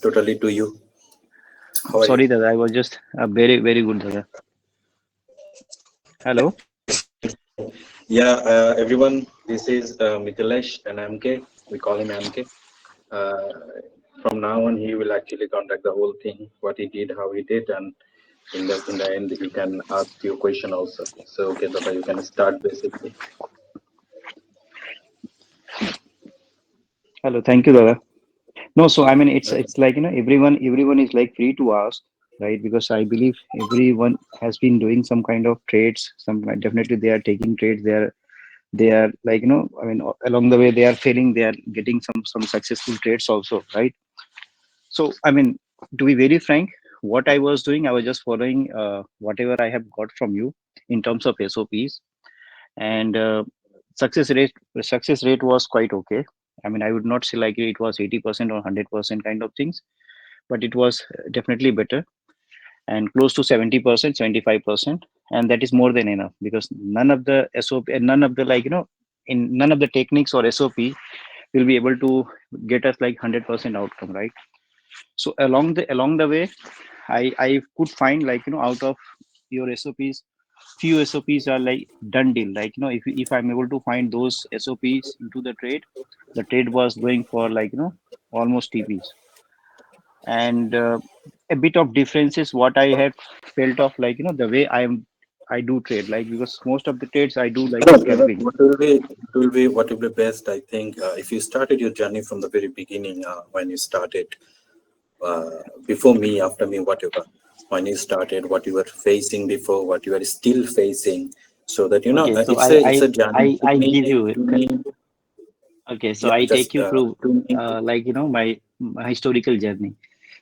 totally to you. How are Sorry, you? Dada. I was just very, very good, Dada. Hello. Yeah, everyone, this is Mithilesh and MK. We call him MK. Uh, from now on, he will actually conduct the whole thing, what he did, how he did, and in the end, he can ask you a question also. So, okay, Tata, you can start basically. Hello. Thank you, Dada. No, so I mean, it's like everyone is like free to ask, right? Because I believe everyone has been doing some kind of trades. Some definitely they are taking trades. They are like I mean, along the way they are failing. They are getting some successful trades also, right? So I mean, to be very frank, what I was doing, I was just following whatever I have got from you in terms of SOPs, and success rate success rate was quite okay. I mean, I would not say like it was 80% or 100% kind of things, but it was definitely better and close to 70%, 75%, and that is more than enough because none of the SOP and none of the in none of the techniques or SOP will be able to get us like 100% outcome, right? So along the way, I could find like out of your SOPs, few SOPs are like done deal. Like if I'm able to find those SOPs into the trade was going for like almost TPs. And a bit of difference is what I had felt of like the way I do trade, like because most of the trades I do like scalping. What will be best? I think if you started your journey from the very beginning, when you started, before me, after me, whatever, when you started, what you were facing before, what you are still facing, so that Okay, so it's a journey I give you. to me. Okay, so Yeah, I take just you through to me. like my historical journey.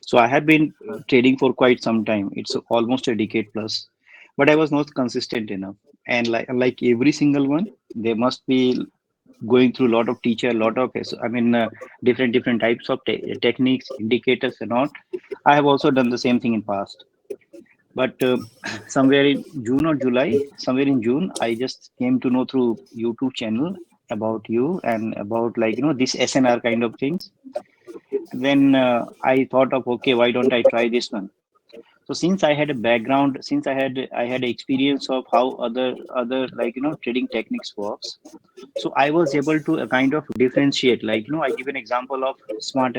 So I have been trading for quite some time. It's almost a decade plus, but I was not consistent enough. And like every single one, they must be going through a lot of teacher, a lot of different types of techniques, indicators, and all. I have also done the same thing in past. But somewhere in June or July, somewhere in June, I just came to know through YouTube channel about you and about like this SNR kind of things. Then I thought of, okay, why don't I try this one? So since I had a background, since I had experience of how other like trading techniques works, so I was able to kind of differentiate. Like I give an example of smart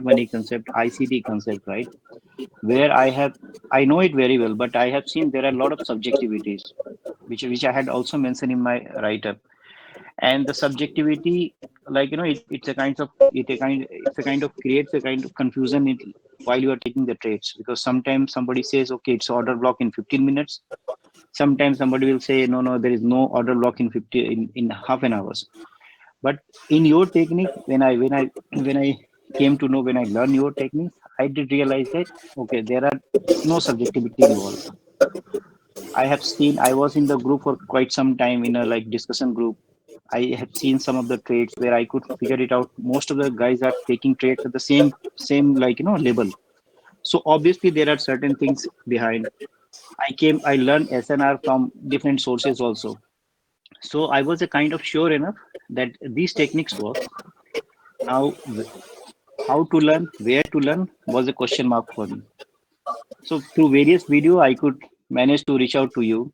money concept, ICT concept, right? Where I know it very well, but I have seen there are a lot of subjectivities, which I had also mentioned in my write up. And the subjectivity, like it's a kind of creates a kind of confusion while you are taking the trades, because sometimes somebody says okay, it's order block in 15 minutes. Sometimes somebody will say no, there is no order block in 50 in half an hour. But in your technique, when I came to know, when I learned your techniques, I did realize that okay, there are no subjectivity involved. I was in the group for quite some time in a like discussion group. I have seen some of the trades where I could figure it out. Most of the guys are taking trades at the same like level. So obviously there are certain things behind. I learned SNR from different sources also. So I was a kind of sure enough that these techniques work. Now how to learn, where to learn was a question mark for me. So through various video, I could manage to reach out to you,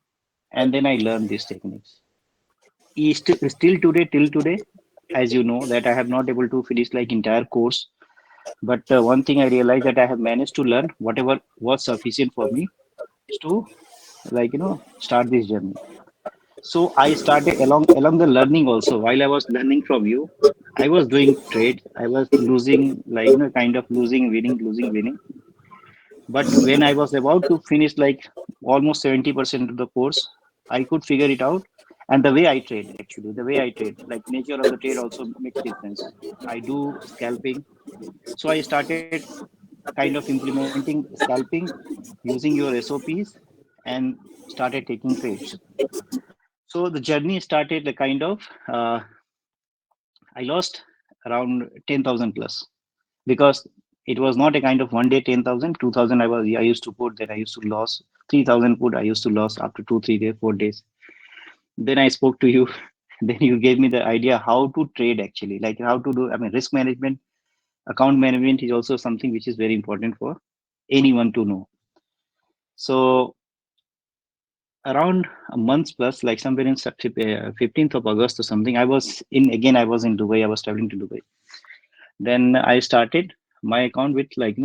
and then I learned these techniques. Still today, till today, as you know, that I have not able to finish like entire course. But one thing I realized that I have managed to learn whatever was sufficient for me to like start this journey. So I started along the learning also. While I was learning from you, I was doing trades. I was losing like kind of losing, winning, losing, winning. But when I was about to finish like almost 70% of the course, I could figure it out. And the way I trade, actually, the way I trade, like nature of the trade also makes difference. I do scalping. So I started kind of implementing scalping using your SOPs and started taking trades. So the journey started the kind of, I lost around 10,000 plus because it was not a kind of one day 10,000, 2,000 I used to put, then I used to lose 3,000 put, I used to lose after 2 3 days 4 days. Then I spoke to you. Then you gave me the idea how to trade, actually, like how to do, I mean, risk management. Account management is also something which is very important for anyone to know. So around a month plus, like somewhere in 15th of August or something, I was in Dubai. I was traveling to Dubai. Then I started my account with like,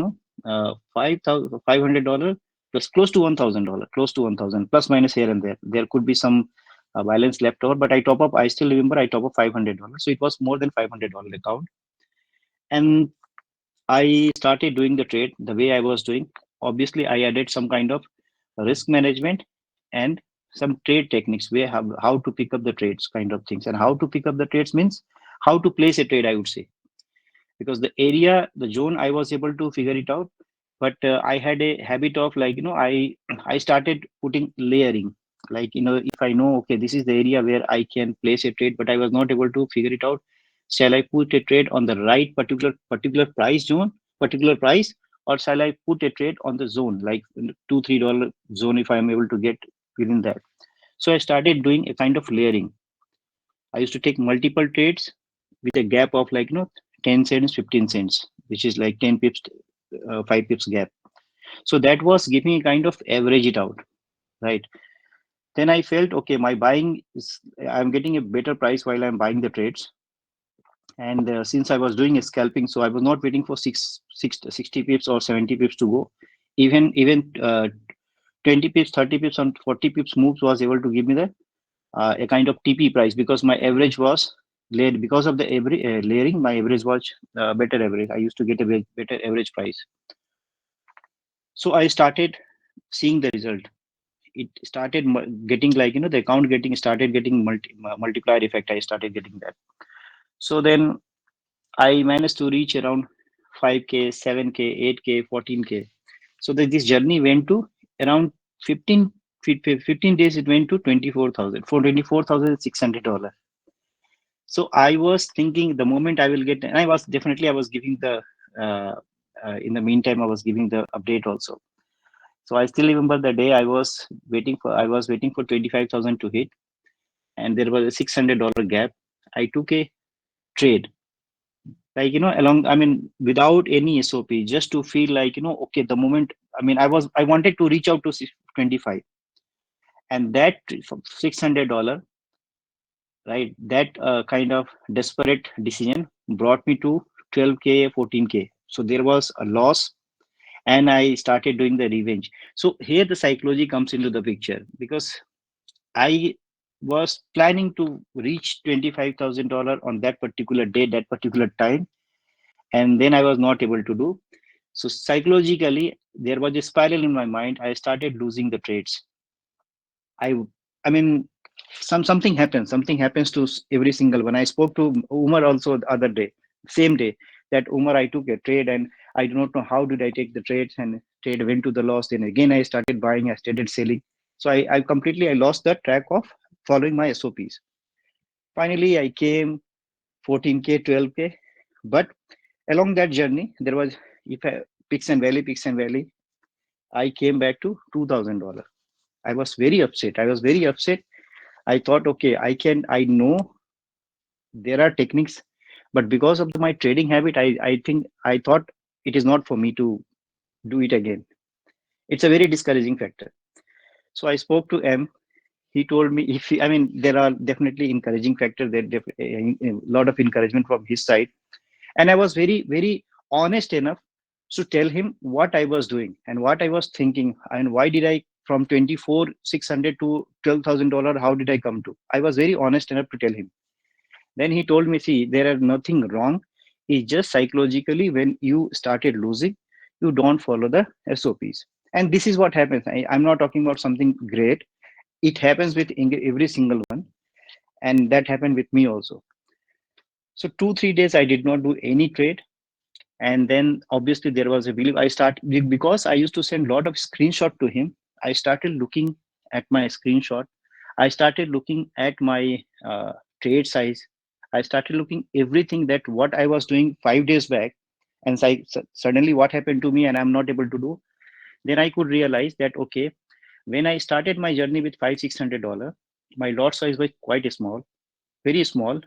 $500 plus close to $1,000, close to 1,000 plus minus here and there. There could be some balance left over, but I top up. I still remember I top up $500. So it was more than $500 account. And I started doing the trade the way I was doing. Obviously, I added some kind of risk management and some trade techniques where how to pick up the trades kind of things. And how to pick up the trades means how to place a trade, I would say, because the area, the zone, I was able to figure it out. But I had a habit of like, I started putting layering. Like, if I know, okay, this is the area where I can place a trade, but I was not able to figure it out. Shall I put a trade on the right particular price zone, particular price, or shall I put a trade on the zone, like $2-3 zone, if I am able to get within that? So I started doing a kind of layering. I used to take multiple trades with a gap of like 10 cents, 15 cents, which is like 10 pips, 5 pips gap. So that was giving a kind of average it out, right? Then I felt okay, my buying is, I'm getting a better price while I'm buying the trades. And since I was doing a scalping, so I was not waiting for 60 pips or 70 pips to go. Even 20 pips, 30 pips, and 40 pips moves was able to give me the a kind of TP price, because my average was laid because of the layering. My average was better average. I used to get a better average price. So I started seeing the result. It started getting like, the account getting started getting multiplier effect. I started getting that. So then I managed to reach around 5K, 7K, 8K, 14K. So this journey went to around 15, 15 days. It went to 24,000 for $24,600. So I was thinking the moment I will get, and I was giving the, uh, in the meantime, I was giving the update also. So I still remember the day I was waiting for 25,000 to hit, and there was a $600 gap. I took a trade, like, along, I mean, without any SOP, just to feel like, okay, the moment, I mean, I wanted to reach out to 25, and that $600, right? That kind of desperate decision brought me to 12K, 14K. So there was a loss, and I started doing the revenge. So here the psychology comes into the picture, because I was planning to reach $25,000 on that particular day, that particular time, and then I was not able to do. So psychologically, there was a spiral in my mind. I started losing the trades. I, I mean, something happens. Something happens to every single one. I spoke to Umar also the other day, same day, that Umar, I took a trade and I do not know how did I take the trades, and trade went to the loss. Then again I started buying, I started selling. So I lost the track of following my SOPs. Finally, I came 14K, 12K, but along that journey, there was, if I, peaks and valley. I came back to $2,000. I was very upset. I was very upset. I thought, okay, I know there are techniques, but because of my trading habit, I thought it is not for me to do it again. It's a very discouraging factor. So I spoke to M. He told me, if he, I mean, there are definitely encouraging factor. A lot of encouragement from his side, and I was very honest enough to tell him what I was doing and what I was thinking, and why did I from 24,600 to $12,000. How did I come to? I was very honest enough to tell him. Then he told me, see, there is nothing wrong. It's just psychologically, when you started losing, you don't follow the SOPs. And this is what happens. I'm not talking about something great. It happens with every single one. And that happened with me also. So 2-3 days, I did not do any trade. And then obviously there was a belief. I start, because I used to send a lot of screenshot to him. I started looking at my screenshot. I started looking at my trade size. I started looking everything that what I was doing 5 days back, and suddenly what happened to me and I'm not able to do. Then I could realize that, okay, when I started my journey with $500-600, my lot size was quite small, very small.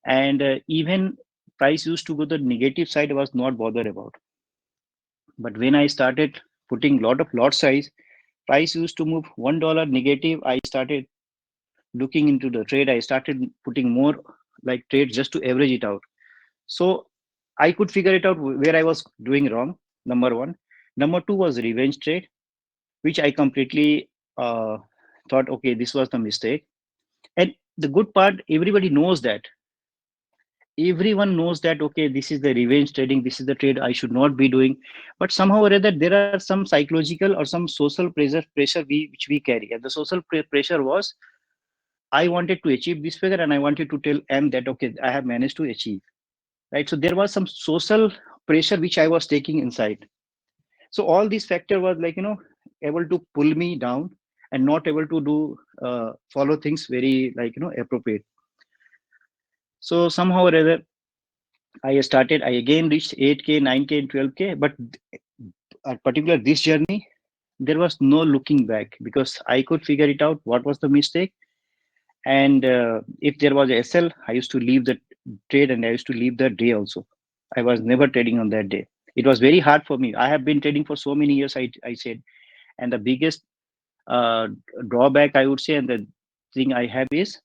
And even price used to go the negative side, I was not bothered about. But when I started putting lot of lot size, price used to move $1 negative. I started looking into the trade. I started putting more like trade just to average it out. So I could figure it out where I was doing wrong. Number one. Number two was revenge trade, which I completely thought, okay, this was the mistake. And the good part, everybody knows that. Everyone knows that, okay, this is the revenge trading, this is the trade I should not be doing. But somehow or other, there are some psychological or some social pressure which we carry. And the social pressure was, I wanted to achieve this figure and I wanted to tell M that, okay, I have managed to achieve. Right. So there was some social pressure which I was taking inside. So all these factor was like, able to pull me down and not able to do follow things very like, appropriate. So somehow or other, I started, I again reached 8K, 9K, and 12K. But at particular this journey, there was no looking back because I could figure it out what was the mistake. And if there was a SL, I used to leave the trade and I used to leave the day also. I was never trading on that day. It was very hard for me. I have been trading for so many years, I said. And the biggest uh, drawback, I would say, and the thing I have is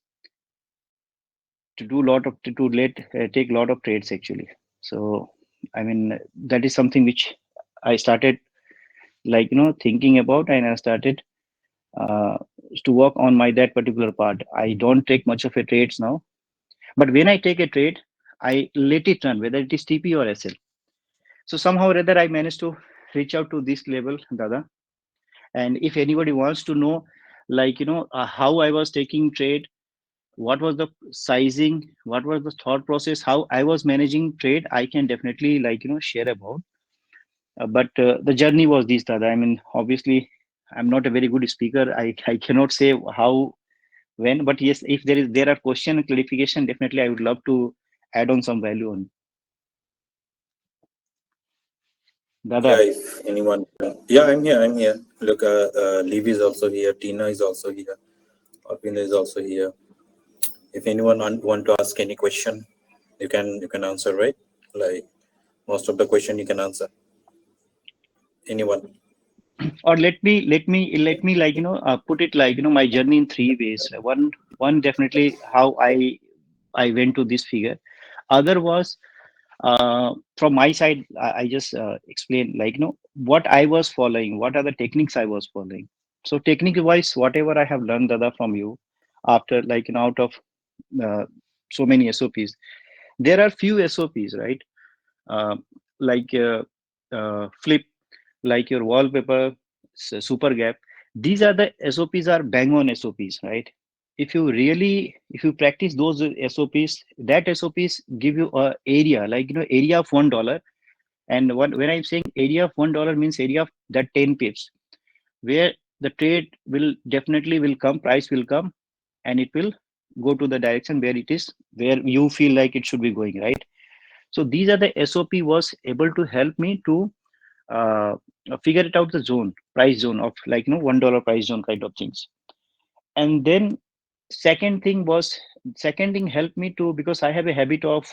to do lot of to let take lot of trades actually. So I mean that is something which I started like thinking about, and I started uh, to work on my that particular part. I don't take much of a trades now, but when I take a trade, I let it run whether it is TP or SL. So somehow or other I managed to reach out to this level, Dada. And if anybody wants to know like how I was taking trade, what was the sizing, what was the thought process, how I was managing trade, I can definitely like share about. But the journey was this, Dada. I mean, obviously, I'm not a very good speaker. I cannot say how, when, but yes, if there are question and clarification, definitely I would love to add on some value on. Yeah, Dada, if anyone, yeah, I'm here. I'm here. Look, Liv is also here. Tina is also here. Arpinda is also here. If anyone want to ask any question, you can answer, right? Like most of the question you can answer. Anyone? or let me like put it like my journey in three ways. One definitely how I went to this figure. Other was from my side, I just explained like what I was following, what are the techniques I was following. So technique wise, whatever I have learned, Dada, from you, after like out of uh, so many SOPs, there are few SOPs, right? uh, like flip, like your wallpaper, super gap. These are the SOPs, are bang on SOPs, right? If you practice those SOPs, that SOPs give you a area like area of $1. And when I'm saying area of $1 means area of that 10 pips, where the trade will definitely will come, price will come, and it will go to the direction where it is, where you feel like it should be going, right? So these are the SOP was able to help me to uh, figure it out, the zone, price zone of like $1 price zone kind of things. And then second thing was, second thing helped me to, because I have a habit of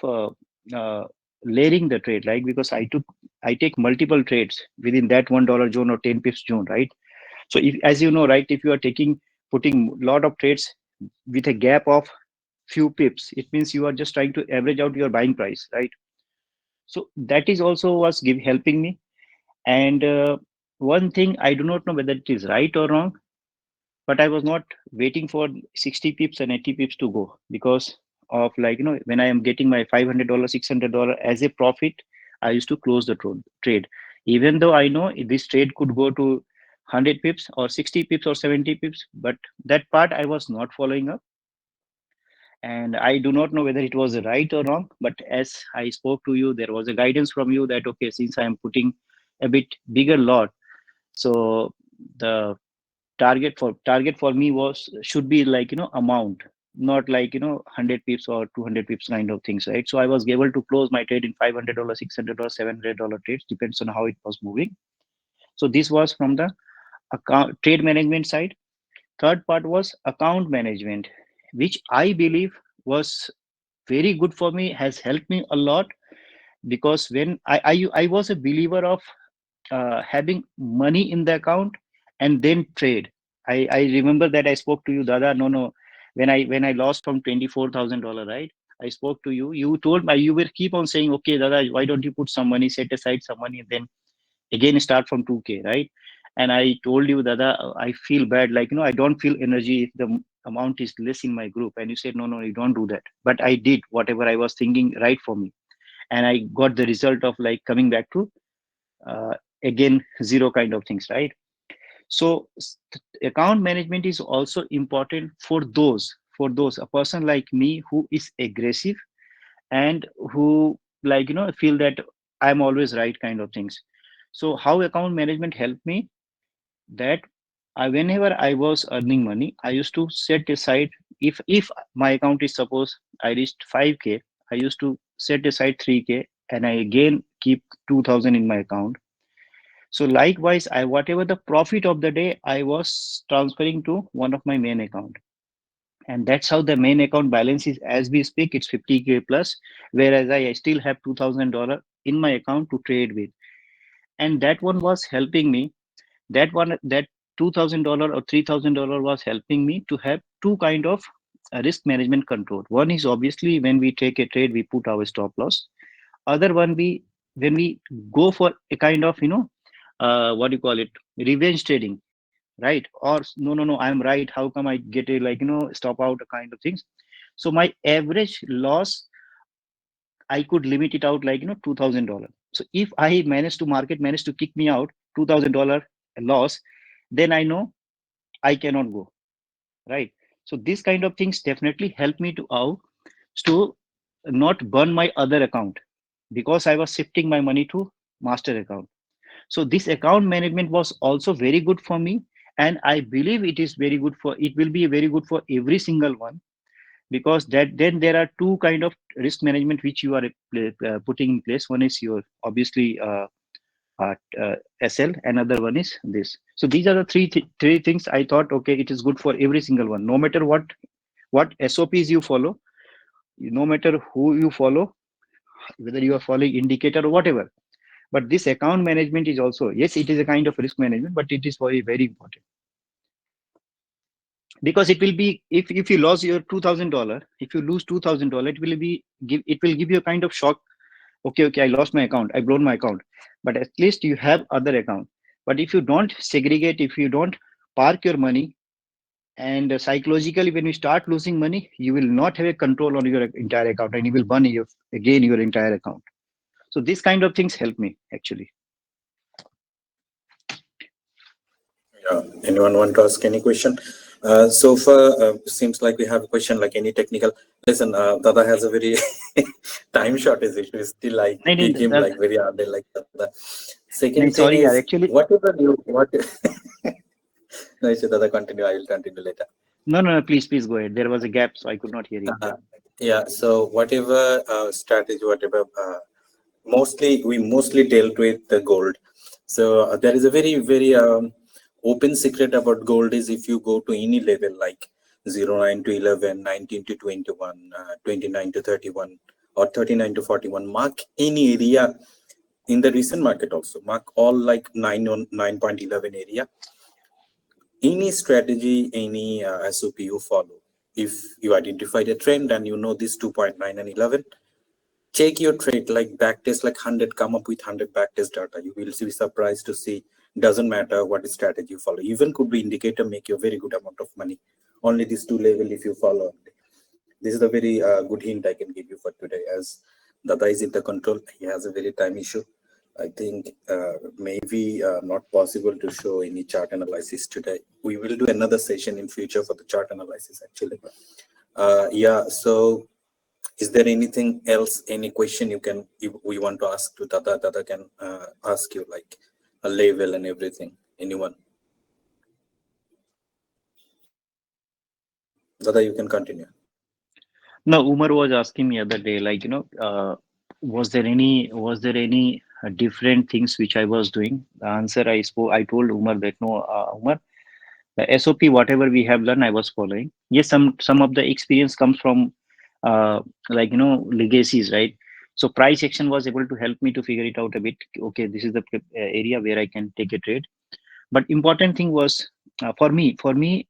uh, layering the trade, like because I take multiple trades within that $1 zone or 10 pips zone, right? So if, as you know, right, if you are putting lot of trades with a gap of few pips, it means you are just trying to average out your buying price, right? So that is also was helping me. And one thing, I do not know whether it is right or wrong, but I was not waiting for 60 pips and 80 pips to go, because of like when I am getting my $500, $600 as a profit, I used to close the trade, even though I know this trade could go to 100 pips or 60 pips or 70 pips. But that part I was not following up, and I do not know whether it was right or wrong. But as I spoke to you, there was a guidance from you that, okay, since I am putting a bit bigger lot, so the target for me was should be like amount, not like 100 pips or 200 pips kind of things, right? So I was able to close my trade in $500, $600, $700 trades, depends on how it was moving. So this was from the account trade management side. Third part was account management, which I believe was very good for me, has helped me a lot. Because when I was a believer of having money in the account and then trade. I remember that I spoke to you, Dada. No, no. When I lost from $24,000, right? I spoke to you. You told me, you will keep on saying, okay, Dada, why don't you put some money, set aside some money, and then again start from 2K, right? And I told you, Dada, I feel bad. Like, I don't feel energy if the amount is less in my group. And you said, no, no, you don't do that. But I did whatever I was thinking right for me. And I got the result of like coming back to uh, again zero kind of things, right? So account management is also important for those a person like me who is aggressive and who, like, feel that I'm always right kind of things. So how account management helped me, that whenever I was earning money, I used to set aside, if my account is, suppose I reached 5K, I used to set aside 3K, and I again keep 2000 in my account. So likewise, I whatever the profit of the day, I was transferring to one of my main account. And that's how the main account balance is as we speak, it's 50K plus, whereas I still have $2,000 in my account to trade with. And that one was helping me. That $2,000 or $3,000 was helping me to have two kind of risk management control. One is obviously when we take a trade, we put our stop loss. Other one, we when we go for a kind of, what do you call it, revenge trading, right? Or no, no, no, I'm right, how come I get a, like, stop out kind of things. So my average loss, I could limit it out like, $2,000. So if I manage to market manage to kick me out $2,000 loss, then I know I cannot go, right? So this kind of things definitely help me to not burn my other account, because I was shifting my money to master account. So this account management was also very good for me, and I believe it will be very good for every single one, because that then there are two kind of risk management which you are putting in place. One is your obviously uh, SL, another one is this. So these are the three things I thought, okay, it is good for every single one, no matter what SOPs you follow, no matter who you follow, whether you are following indicator or whatever. But this account management is also, yes, it is a kind of risk management, but it is very, very important, because it will be, if you lose your $2,000, if you lose $2,000, it will give you a kind of shock. Okay, okay, I lost my account, I blown my account, but at least you have other account. But if you don't segregate, if you don't park your money, and psychologically when you start losing money, you will not have a control on your entire account, and you will burn again your entire account. So these kind of things help me actually. Yeah. Anyone want to ask any question? So far, seems like we have a question like any technical. Listen, Dada has a very time shortage issue. Still, like नहीं we नहीं came like very early, like Dada. Second नहीं thing sorry यार is actually. whatever you what. No, issue, Dada, continue. I will continue later. No, please go ahead. There was a gap, so I could not hear you. Yeah. So whatever strategy, whatever we mostly dealt with the gold. So there is a very open secret about gold is if you go to any level like 09 to 11, 19 to 21, 29 to 31, or 39 to 41, mark any area in the recent market also, mark all like 9 on 9.11 area, any strategy, any SOP you follow. If you identified a trend and you know this 2.9 and 11, check your trade like backtest like 100, come up with 100 backtest data. You will be surprised to see, doesn't matter what strategy you follow, even could be indicator make you a very good amount of money, only these two level if you follow. This is a very good hint I can give you for today, as Dada is in the control, he has a very time issue. I think maybe not possible to show any chart analysis today. We will do another session in future for the chart analysis actually. Yeah, so is there anything else, any question you can, if we want to ask to Dada, Dada can ask you like a level and everything. Anyone? Dada, you can continue. No, Umar was asking me other day, like, was there any different things which I was doing? The answer I told Umar that no, Umar, the SOP whatever we have learned, I was following. Yes, some of the experience comes from uh, legacies, right? So price action was able to help me to figure it out a bit. Okay, this is the area where I can take a trade. But important thing was, for me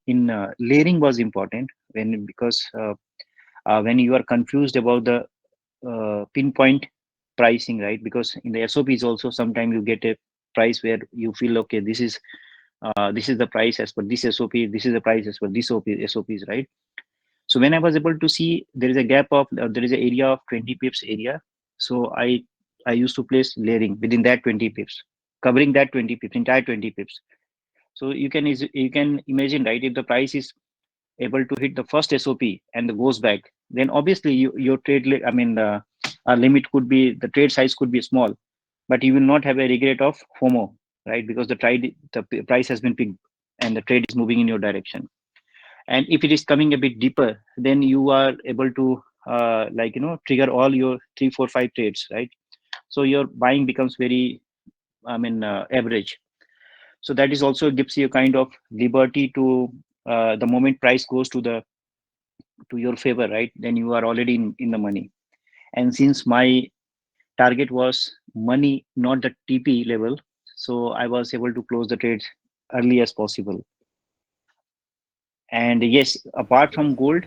in layering was important, because when you are confused about the pinpoint pricing, right? Because in the SOPs also sometimes you get a price where you feel, okay, this is the price as per this SOP, this is the price as per this SOPs, right? So when I was able to see there is a gap of, there is an area of 20 pips area, so I used to place layering within that 20 pips, covering that 20 pips, entire 20 pips. So you can imagine, right? If the price is able to hit the first SOP and goes back, then obviously your limit could be, the trade size could be small, but you will not have a regret of FOMO, right? Because the price has been picked and the trade is moving in your direction. And if it is coming a bit deeper, then you are able to trigger all your 3 4 5 trades, right? So your buying becomes very, average. So that is also gives you a kind of liberty to, the moment price goes to your favor, right? Then you are already in the money. And since my target was money, not the TP level, so I was able to close the trades early as possible. And yes, apart from gold,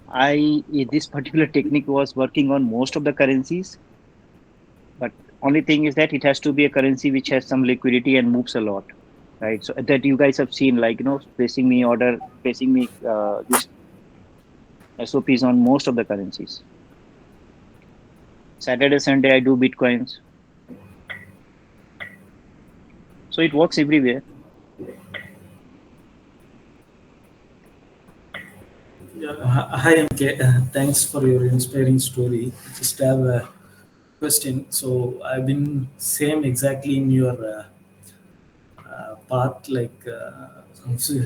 I this particular technique was working on most of the currencies, but only thing is that it has to be a currency which has some liquidity and moves a lot, right? So that you guys have seen, placing me this SOPs on most of the currencies. Saturday, Sunday, I do Bitcoins, so it works everywhere. Yeah, hi MK. Thanks for your inspiring story. Just have a question. So I've been same exactly in your path. Like so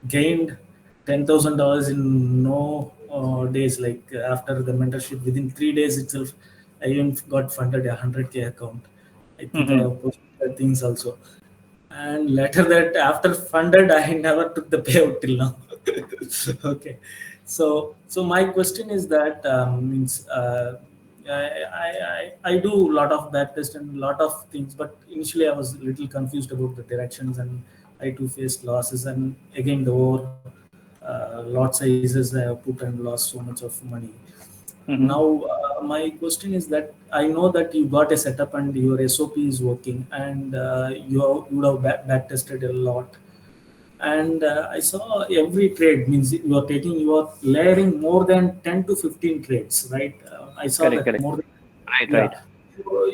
gained $10,000 in no days. Like after the mentorship, within 3 days itself, I even got funded a 100K account. I think I Hmm. have posted things also. And later that after funded, I never took the payout till now. Okay, so my question is that means I do a lot of back test and a lot of things, but initially I was a little confused about the directions, and I too faced losses, and again the over lot sizes I have put and lost so much of money. Hmm. Now my question is that I know that you got a setup and your SOP is working, and you would have back tested a lot. And I saw every trade means you are layering more than 10 to 15 trades, right? I saw Correct, that correct. more than, Right, right. yeah.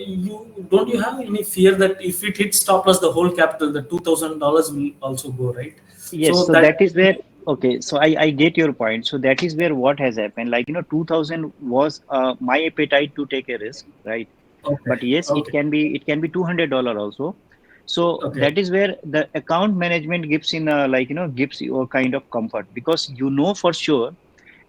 You don't you have any fear that if it hits stop loss, the whole capital, the $2,000 will also go, right? Yes, So so that that is where, okay, so I get your point. So that is where what has happened. 2000 was my appetite to take a risk, right? okay, But yes, okay, it can be $200 also. So okay, that is where the account management gives in gives you a kind of comfort, because you know for sure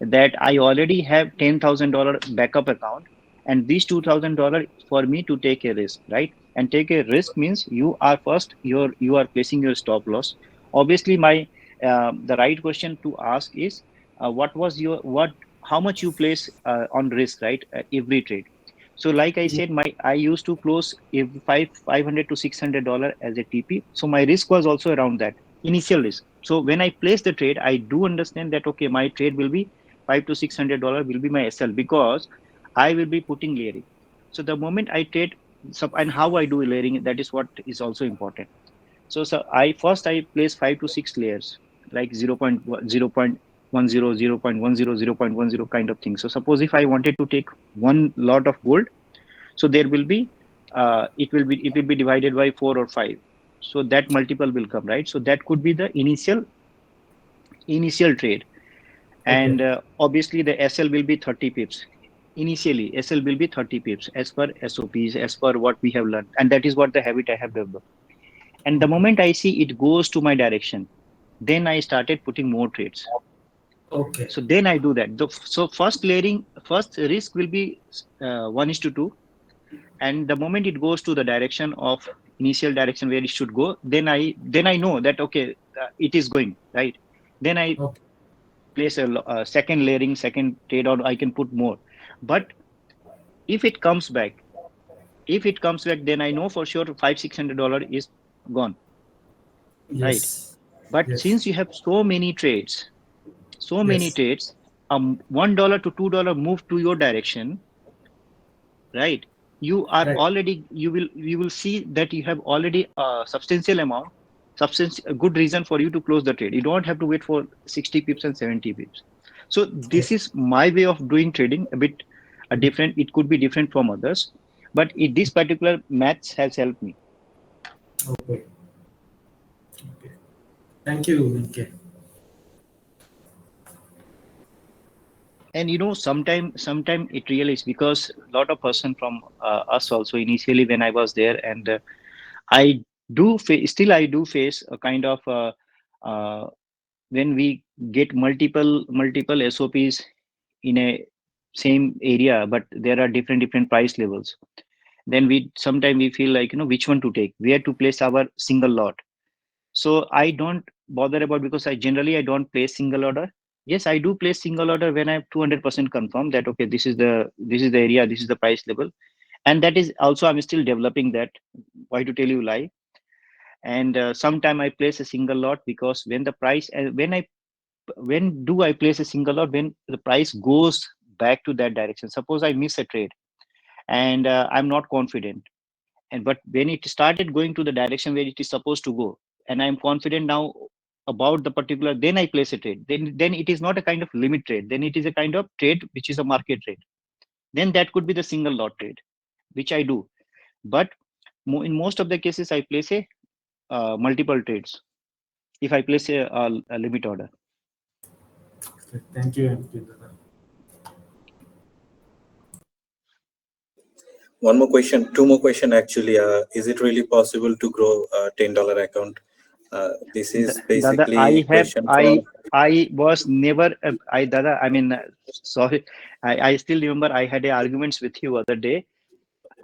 that I already have $10,000 backup account, and these $2,000 for me to take a risk, right? And take a risk means you are placing your stop loss. Obviously, my the right question to ask is, what was your what how much you place on risk, right? Every trade. So like I yeah, said, I used to close every 500 to $600 as a TP. So my risk was also around that initial risk. So when I place the trade, I do understand that okay, my trade will be $500 to $600 will be my SL, because I will be putting layering. So the moment I trade, and how I do layering, that is what is also important. So I place 5 to 6 layers, like 0.10, 0.10 kind of thing. So suppose if I wanted to take one lot of gold, so there will be it will be divided by 4 or 5. So that multiple will come, right? So that could be the initial trade. okay, And obviously the SL will be 30 pips. Initially SL will be 30 pips as per SOPs, as per what we have learned, and that is what the habit I have developed. And the okay, moment I see it goes to my direction, then I started putting more trades. okay, So then I do that. So first risk will be 1:2, and the moment it goes to the direction of initial direction where it should go, then I know that okay, it is going right. Then I okay, place a second layering, second trade, or I can put more. But if it comes back, then I know for sure $500-600 is gone, right? Yes. But Yes. since you have so many Yes. trades, $1 to $2 move to your direction, right? You are Right. already, you will see that you have already a substantial amount, a good reason for you to close the trade. You don't have to wait for 60 pips and 70 pips. So Right. this is my way of doing trading, a bit different. It could be different from others, but this particular maths has helped me. Okay. Okay. Thank you, MK. And sometime it really is, because a lot of person from us also, initially when I was there, and I still I do face a kind of uh, when we get multiple SOPs in a same area, but there are different price levels. Then we sometimes we feel like, which one to take, where to place our single lot. So I don't bother about, because I don't place single order. Yes, I do place single order when I'm 200% confirmed that okay, this is the area, this is the price level, and that is also I'm still developing that. Why to tell you lie? And sometime I place a single lot, because when the price and when do I place a single lot? When the price goes back to that direction. Suppose I miss a trade and I'm not confident, and but when it started going to the direction where it is supposed to go, and I'm confident now about the particular, then I place a trade. Then it is not a kind of limit trade. Then it is a kind of trade which is a market trade. Then that could be the single lot trade, which I do. But in most of the cases, I place a multiple trades if I place a limit order. Okay. Thank you, MK, brother. One more question, two more question actually. Is it really possible to grow a $10 account? This is Dada, basically question from. I was never, Dada, I mean, sorry, I still remember I had arguments with you other day.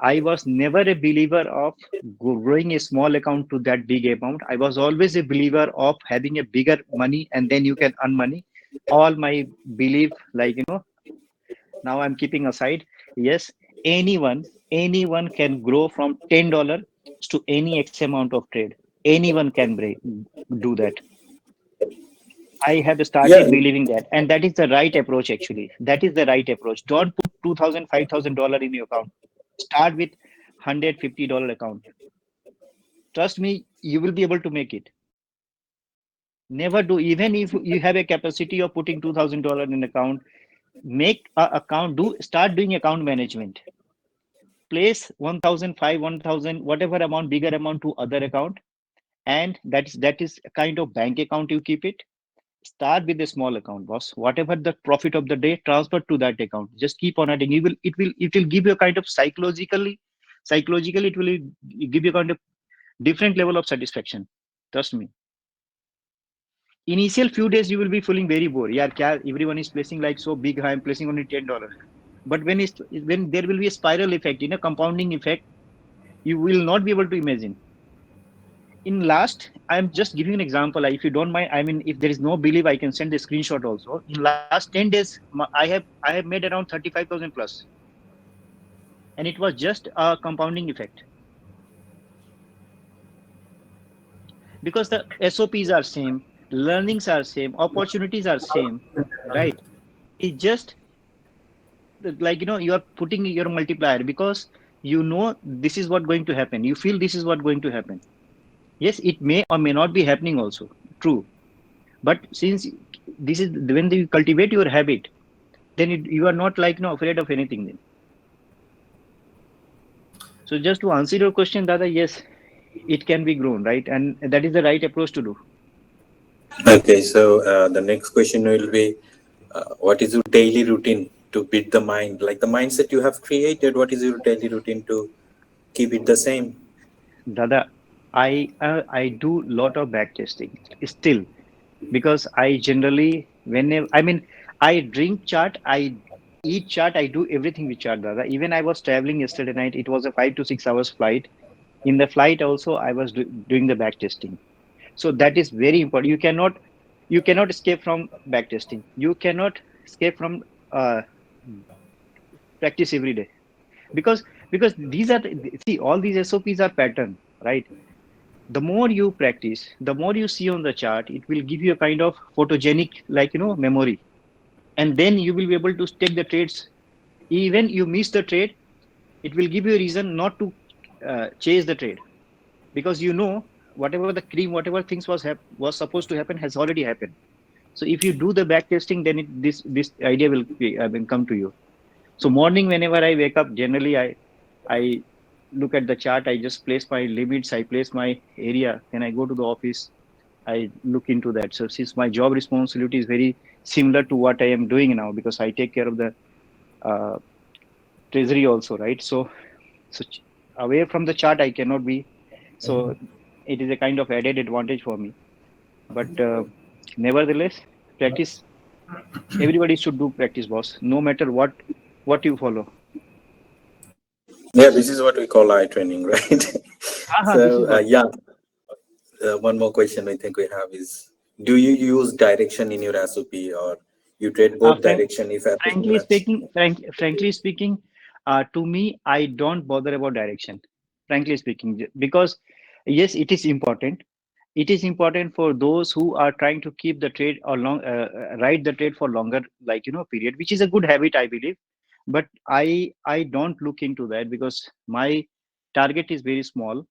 I was never a believer of growing a small account to that big amount. I was always a believer of having a bigger money and then you can earn money. All my belief, like, now I'm keeping aside. Yes, anyone can grow from $10 to any X amount of trade. Anyone can do that. I have Yeah, started believing that, and that is the right approach. Actually, that is the right approach. Don't put 2,000, $5,000 in your account. Start with $150 account. Trust me, you will be able to make it. Never do, even if you have a capacity of putting $2,000 in account. Make a account. Start doing account management. Place 1,000, whatever amount, bigger amount to other account, and that is a kind of bank account. You keep it. Start with a small account, boss. Whatever the profit of the day, transfer to that account. Just keep on adding. It will give you a kind of psychologically it will give you a kind of different level of satisfaction. Trust me. Initial few days you will be feeling very bored. Yeah, everyone is placing like so big. I'm placing only $10. But when there will be a spiral effect, compounding effect, you will not be able to imagine. In last, I'm just giving an example. If you don't mind, I mean, if there is no belief, I can send the screenshot also. In last 10 days, I have made around 35,000 plus, and it was just a compounding effect, because the SOPs are same, learnings are same, opportunities are same, right? It's just like, you are putting your multiplier, because this is what going to happen. You feel this is what going to happen. Yes, it may or may not be happening also. True. But since this is when you cultivate your habit, then you are not like afraid of anything then. So just to answer your question, Dada, yes, it can be grown, right? And that is the right approach to do. okay. So the next question will be, what is your daily routine to beat the mind? Like the mindset you have created, what is your daily routine to keep it the same? Dada, I do lot of back testing still, because I generally, whenever, I mean, I drink chart, I eat chart, I do everything with chart, Dada. Even I was traveling yesterday night. It was a 5 to 6 hours flight. In the flight also, I was doing the back testing. So that is very important. You cannot. You cannot escape from backtesting. You cannot escape from uh, practice every day, because these are, see, all these SOPs are pattern, right? The more you practice, the more you see on the chart, it will give you a kind of photogenic, like, memory. And then you will be able to take the trades. Even you miss the trade, it will give you a reason not to chase the trade, because whatever the cream, whatever things was supposed to happen has already happened. So if you do the back testing, then this idea will come to you. So morning, whenever I wake up, generally I look at the chart. I just place my limits. I place my area. Then I go to the office. I look into that. So since my job responsibility is very similar to what I am doing now, because I take care of the uh, treasury also, right? So away from the chart, I cannot be. So it is a kind of added advantage for me. But nevertheless, practice. Everybody should do practice, boss. No matter what you follow. Yeah, this is what we call eye training, right? This So is what. yeah, one more question I think we have is: do you use direction in your SOP, or you trade Uh, both frank, direction if everything frankly match? speaking, frankly speaking, to me, I don't bother about direction. Frankly speaking, because yes, it is important. It is important for those who are trying to keep the trade or ride the trade for longer, like, period, which is a good habit, I believe. But I don't look into that, because my target is very small,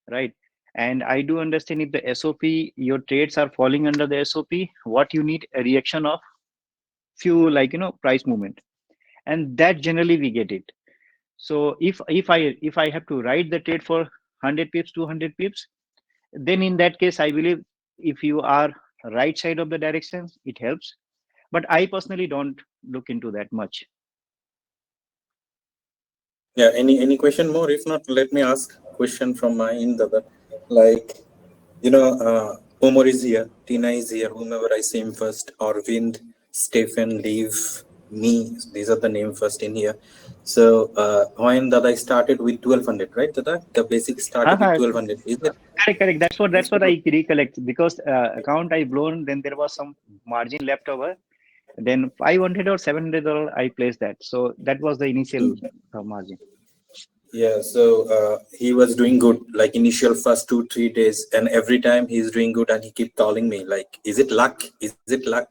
right? And I do understand, if the SOP, your trades are falling under the SOP, what you need a reaction of few, like, price movement, and that generally we get it. So if I have to ride the trade for 100 pips, 200 pips, then in that case, I believe, if you are right side of the direction, it helps. But I personally don't look into that much. Yeah, any question more? If not, let me ask question from my end. Other, like, Omar is here, Tina is here, whomever I see him first, Arvind, Stephen, Leave, me. These are the name first in here. So when that I started with 1200, right? Dada? The basic started with Uh-huh. 1200. Is it? Correct. Is That's what it? I recollect, because account I blown, then there was some margin left over. Then 500 or $700 I placed that. So that was the initial margin. Yeah, so he was doing good, like initial first 2 3 days, and every time he's doing good, and he keep calling me like, "Is it luck? Is it luck?"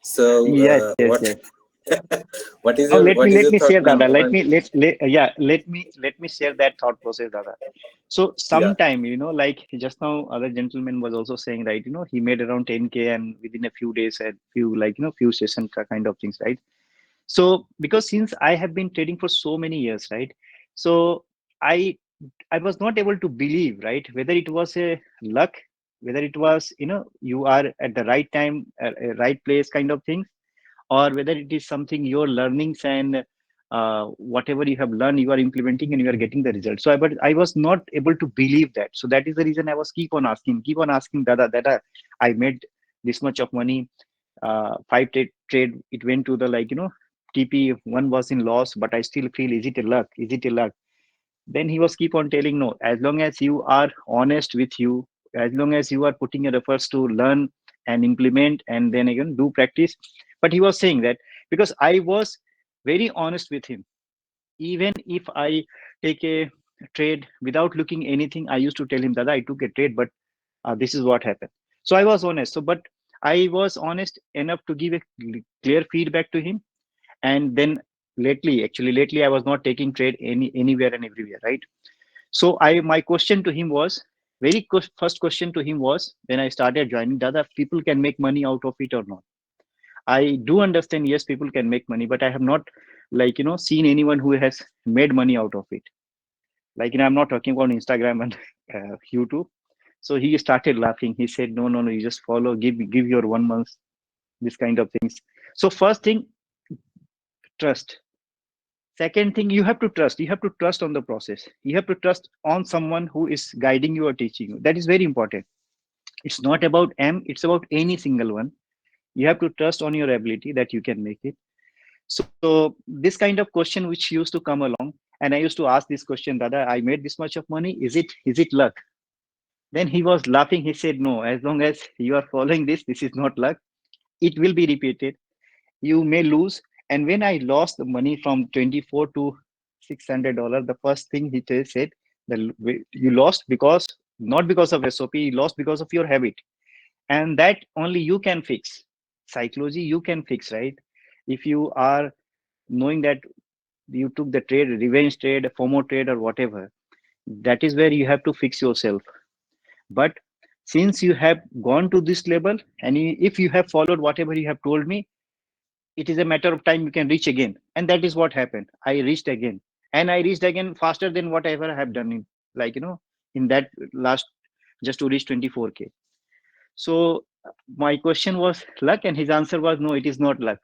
So Yes, what yes, yes. Now what is your let me thought share, now? Dada. Let me share that thought process, Dada. So Yeah, sometime, like just now, other gentleman was also saying, right? He made around 10K, and within a few days, and few, like, few session kind of things, right? So because since I have been trading for so many years, right? So I I was not able to believe, right, whether it was a luck, whether it was, you are at the right time, right place kind of thing, or whether it is something your learnings, and whatever you have learned, you are implementing, and you are getting the result. So but I was not able to believe that. So that is the reason I was keep on asking, Dada, I made this much of money, five trade, it went to the, like, TP, one was in loss, but I still feel, is it a luck, is it a luck? Then he was keep on telling, no, as long as you are honest with you, as long as you are putting your efforts to learn and implement, and then again do practice. But he was saying that, because I was very honest with him, even if I take a trade without looking anything, I used to tell him that I took a trade, but this is what happened. So I was honest. So but I was honest enough to give a clear feedback to him. And then lately I was not taking trade anywhere and everywhere, right? So my question to him was, first question to him was, when I started joining, Dada, people can make money out of it or not? I do understand, yes, people can make money, but I have not, like, seen anyone who has made money out of it. Like, I'm not talking about Instagram and YouTube. So he started laughing. He said, no, no, no, you just follow, give your 1 month, this kind of things. So first thing, trust. Second thing, you have to trust on the process. You have to trust on someone who is guiding you or teaching you. That is very important. It's not about it's about any single one. You have to trust on your ability that you can make it. So this kind of question which used to come along, and I used to ask this question, Dada, I made this much of money, is it luck? Then he was laughing. He said, "No, as long as you are following this, this is not luck. It will be repeated. You may lose." And when I lost the money from 24 to $600, the first thing he said, you lost because not because of SOP, you lost because of your habit. And that only you can fix. Psychology, you can fix, right? If you are knowing that you took the trade, revenge trade, FOMO trade, or whatever, that is where you have to fix yourself. But since you have gone to this level, and if you have followed whatever you have told me, it is a matter of time you can reach again. And that is what happened. I reached again, and I reached again faster than whatever I have done in, in that last, just to reach 24K. So my question was luck, and his answer was no, it is not luck.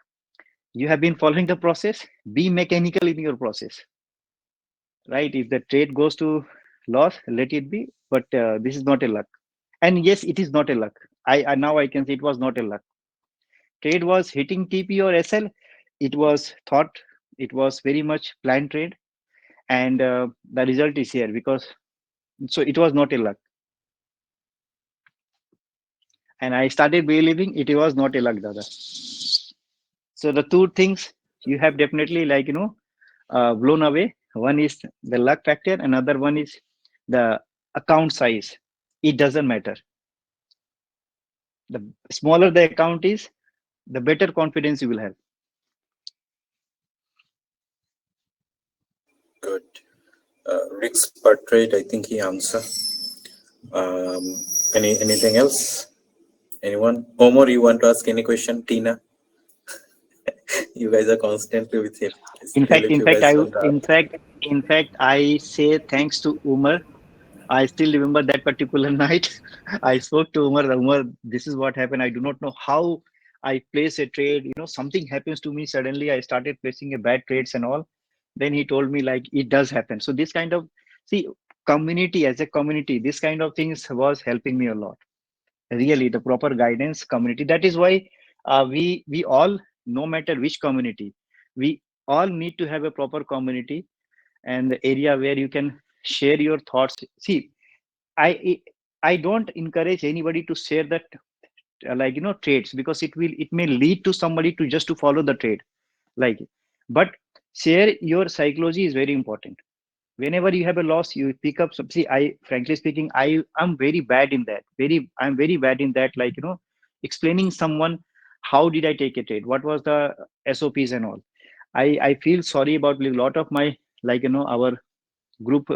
You have been following the process. Be mechanical in your process, right? If the trade goes to loss, let it be. But this is not a luck. And yes, it is not a luck. I now I can say it was not a luck. Trade was hitting TP or SL. It was thought. It was very much planned trade, and the result is here because so it was not a luck. And I started believing it was not a luck, Dada. So the two things you have definitely blown away. One is the luck factor, another one is the account size. It doesn't matter. The smaller the account is, the better confidence you will have. Good. Risk per trade, I think he answered. Anything else? Anyone? Omar, you want to ask any question? Tina? You guys are constantly with him. In Still, fact, if in you fact, guys I don't ask. in fact I say thanks to Umar. I still remember that particular night. I spoke to Umar. Umar, this is what happened. I do not know how I place a trade. Something happens to me suddenly. I started placing a bad trades and all. Then he told me like it does happen. So this kind of see community as a community, this kind of things was helping me a lot. Really, the proper guidance, community. That is why we all, no matter which community, we all need to have a proper community and the area where you can share your thoughts. See, I don't encourage anybody to share that trades, because it may lead to somebody to just to follow the trade, like. But share your psychology is very important. Whenever you have a loss, you pick up some. See, I frankly speaking, I'm very bad in that. I'm very bad in that. Explaining someone how did I take a trade, what was the SOPs and all. I feel sorry about a lot of my our group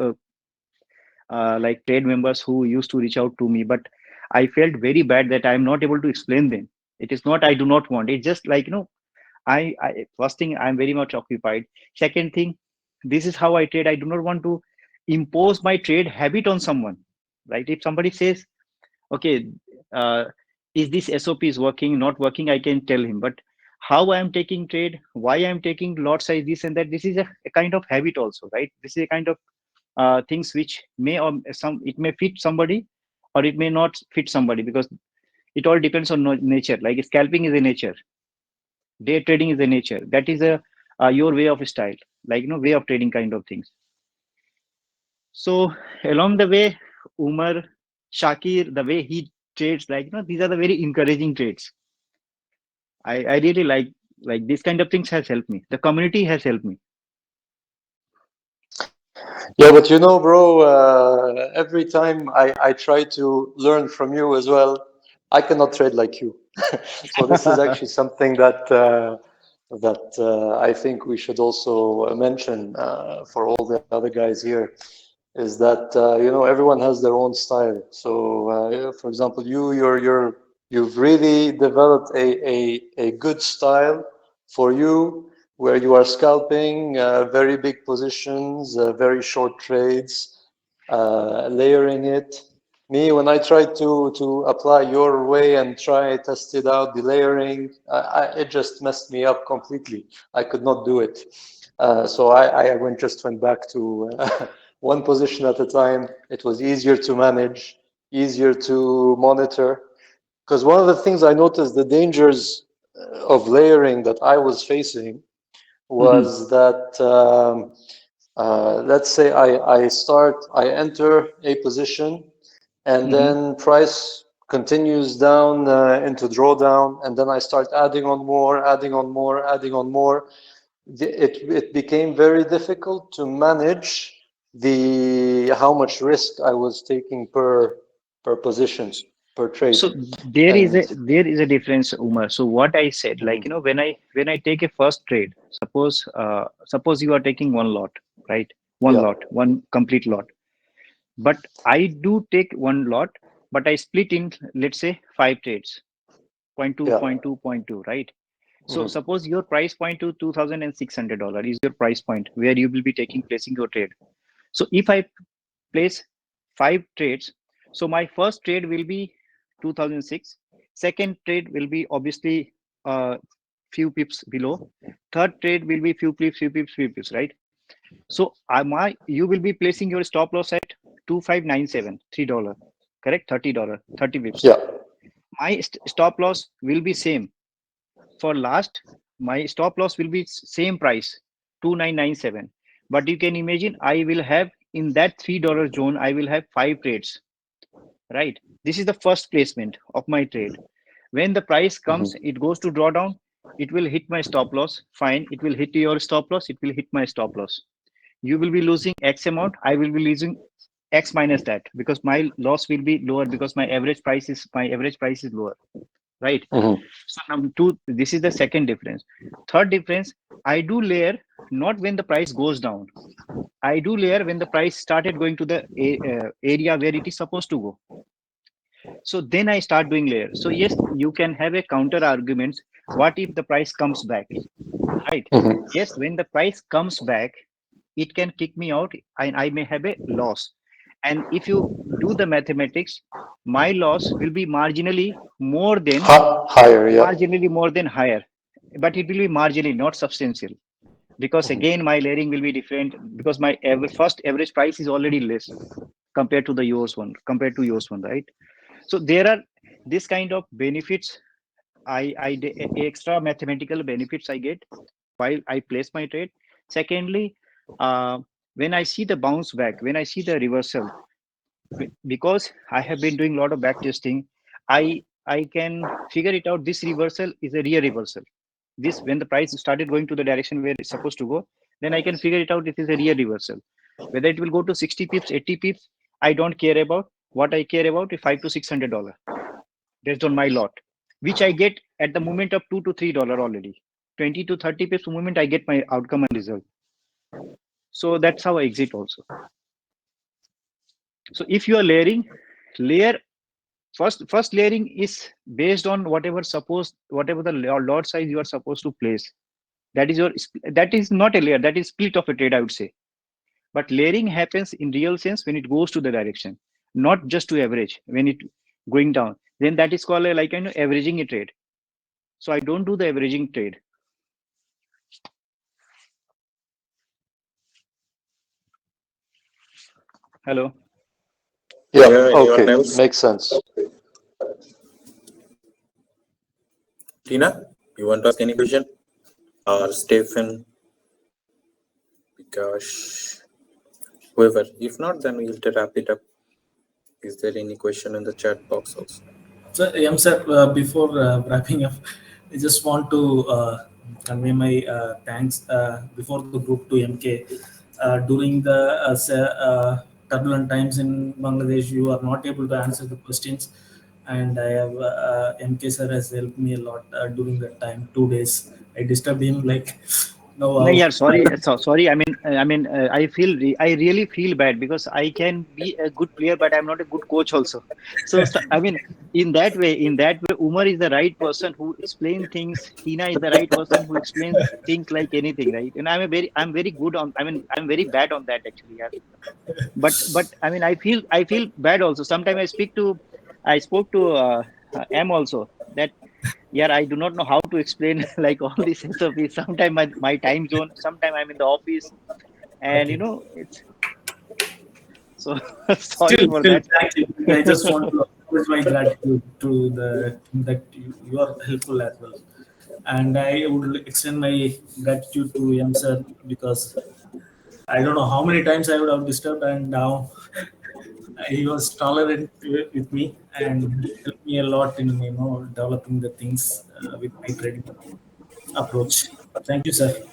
trade members who used to reach out to me, but I felt very bad that I'm not able to explain them. It is not I do not want. It's just I first thing, I'm very much occupied. Second thing, this is how I trade. I do not want to impose my trade habit on someone. Right? If somebody says, okay, uh, is this SOP is working, not working, I can tell him. But how I am taking trade, why I am taking lot size, this and that, this is a kind of habit also, right? This is a kind of things which may or some it may fit somebody or it may not fit somebody, because it all depends on nature. Like scalping is a nature, day trading is a nature, that is a your way of style, way of trading kind of things. So along the way, Umar, Shakir, the way he trades, these are the very encouraging trades. I really like this kind of things has helped me, the community has helped me. Yeah, but bro, every time I try to learn from you as well, I cannot trade like you. So this is actually something that I think we should also mention for all the other guys here, is that everyone has their own style. So for example, you've really developed a good style for you, where you are scalping very big positions, very short trades, layering it. Me, when I tried to apply your way and try test it out, the layering, it just messed me up completely. I could not do it. So I went back to one position at a time. It was easier to manage, easier to monitor. Because one of the things I noticed, the dangers of layering that I was facing, Mhm. was that let's say I enter a position, and then price continues down into drawdown, and then I start adding on more, adding on more, adding on more. It became very difficult to manage the how much risk I was taking per position, per trade. So there is a difference, Umar. So what I said, like, you know, when I take a first trade, suppose you are taking one lot, right? One Yeah. lot, one complete lot. But I do take one lot, but I split in, let's say, 5 trades, point two, Yeah. point two, point two, right? So suppose your price point to $2,600 is your price point where you will be placing your trade. So if I place 5 trades, so my first trade will be 2006. Second trade will be obviously few pips below. Third trade will be few pips, few pips, right? So you will be placing your stop loss at 2597, $3, correct? $30, 30 pips. Yeah. My stop loss will be same for last. My stop loss will be same price, 2997. But you can imagine I will have in that $3 zone, I will have 5 trades, right? This is the first placement of my trade. When the price comes, it goes to drawdown, it will hit my stop loss. Fine, it will hit your stop loss, it will hit my stop loss. You will be losing X amount, I will be losing X minus that, because my loss will be lower, because my average price is lower, right? So this is the second difference. Third difference, I do layer not when the price goes down. I do layer when the price started going to the area where it is supposed to go. So then I start doing layer. So yes, you can have a counter arguments. What if the price comes back, right? Yes, when the price comes back, it can kick me out and I may have a loss. And if you do the mathematics, my loss will be marginally more than Higher, yeah. higher, but it will be marginally, not substantial, because again my layering will be different, because my first average price is already less compared to yours one, right? So there are this kind of benefits, extra mathematical benefits I get while I place my trade. Secondly, when I see the bounce back, when I see the reversal, because I have been doing a lot of back testing, I can figure it out. This reversal is a real reversal. This, when the price started going to the direction where it's supposed to go, then I can figure it out. It is a real reversal. Whether it will go to 60 pips, 80 pips, I don't care about. What I care about is $500 to $600 based on my lot, which I get at the moment of $2 to $3 already. 20 to 30 pips moment, I get my outcome and result. So that's how I exit also. So if you are layering, layer first layering is based on whatever the lot size you are supposed to place. That is not a layer, that is split of a trade, I would say. But layering happens in real sense when it goes to the direction, not just to average. When it going down, then that is called like averaging a trade. So I don't do the averaging trade. Hello. Yeah. Anyone Okay. else? Makes sense. Tina, you want to ask any question? Or Stephen? Because whoever. If not, then we'll wrap it up. Is there any question in the chat box also? So, sir, before wrapping up, I just want to convey my thanks before the group to MK. During the turbulent times in Bangladesh, you are not able to answer the questions, and I have MK sir has helped me a lot during that time. 2 days, I disturbed him like, no, No, wow. yeah, sorry, sorry. I really feel bad because I can be a good player, but I'm not a good coach also. So I mean, in that way, Umar is the right person who explains things. Tina is the right person who explains things like anything, right? And I'm very good on. I mean, I'm very bad on that actually. Yeah. But I mean, I feel bad also. Sometimes I spoke to M also, that yeah, I do not know how to explain like all these SOPs. Sometimes my time zone, sometimes I'm in the office, and Okay. it's so sorry Still, for still, that. thank you. I just want to express my gratitude to the that you are helpful as well, and I would extend my gratitude to M sir, because I don't know how many times I would have disturbed, and now he was tolerant with me and helped me a lot in developing the things with my trading approach. Thank you, sir.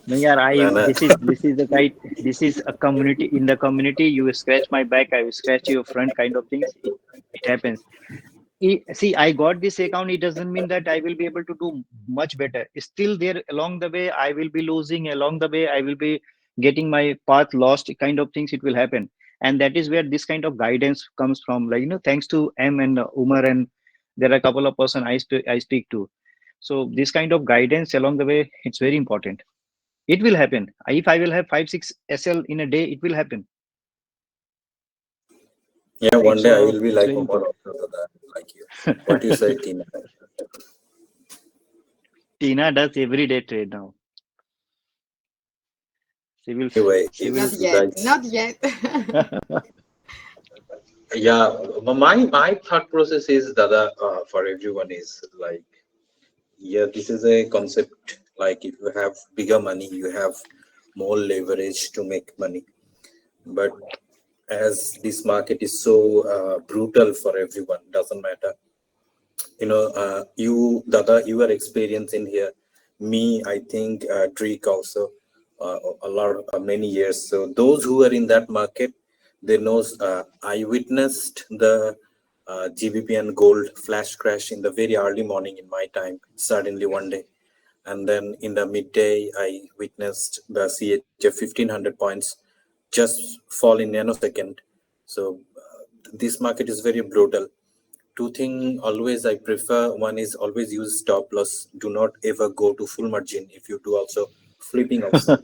No, yeah, No, no. this is the right, this is a community. In the community, you scratch my back, I will scratch your front, kind of things. It happens. See, I got this account, it doesn't mean that I will be able to do much better. Still there, along the way I will be losing, along the way I will be getting my path lost, kind of things, it will happen. And that is where this kind of guidance comes from, like, thanks to M and Umar, and there are a couple of person I speak to. So this kind of guidance along the way, it's very important. It will happen. If I will have 5 6 SL in a day, it will happen, Yeah, right? one day I So will be it's like very Omar important. also, like you. What you say, Tina? Tina does everyday trade now. She will Anyway, she if will Not you yet. guys, Not yet. yeah, my thought process is Dada, for everyone is like, yeah, this is a concept. Like, if you have bigger money, you have more leverage to make money. But as this market is so brutal for everyone, doesn't matter. You, Dada, you are experienced in here. Me, I think, Drake also, a lot of many years. So those who are in that market, they knows. I witnessed the GBP and gold flash crash in the very early morning in my time. Suddenly one day, and then in the midday, I witnessed the CHF 1500 points just fall in nanosecond. So this market is very brutal. Two thing always I prefer. One is always use stop loss. Do not ever go to full margin if you do also flipping also.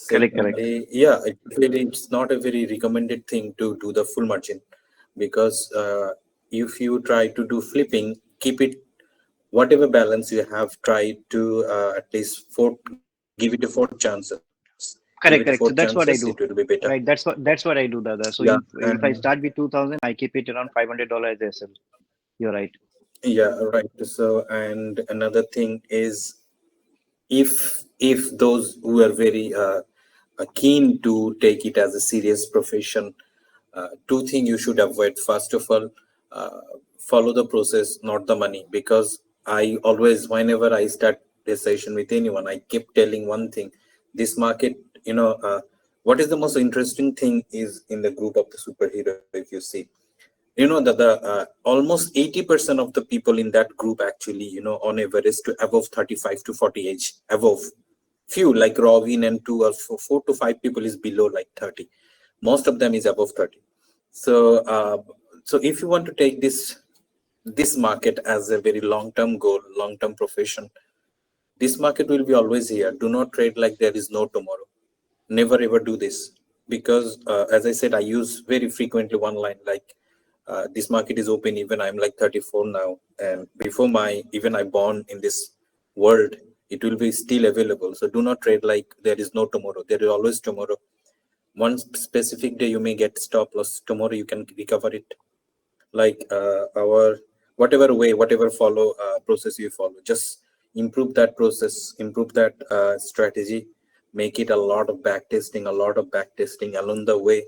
correct. Secondly, yeah, it's not a very recommended thing to do the full margin, because if you try to do flipping, keep it whatever balance you have. Try to at least give it a four chances. Give it a four Correct. chances. So It that's will be what I better. do. Right. That's what I do, Dada. So Yeah, if I and start with 2000, I keep it around $500 as SL. You're right. yeah, right. So, and another thing is, if those who are very keen to take it as a serious profession, two things you should avoid. First of all, uh, follow the process, not the money. Because I always, whenever I start a session with anyone, I keep telling one thing: this market, what is the most interesting thing is in the group of the superhero. If you see, that the almost 80% of the people in that group actually, on average, to above 35 to 40 age, above. Few like Robin and two or four to five people is below like 30. Most of them is above 30. So so if you want to take this market as a very long term goal, long term profession, this market will be always here. Do not trade like there is no tomorrow. Never ever do this. Because as I said, I use very frequently one line like, this market is open even I'm like 34 now, and before my even I born in this world, it will be still available. So do not trade like there is no tomorrow. There is always tomorrow. One specific day you may get stop loss, tomorrow you can recover it. Like our whatever way, whatever follow process you follow, just improve that process, improve that strategy, make it a lot of back testing, a lot of back testing along the way.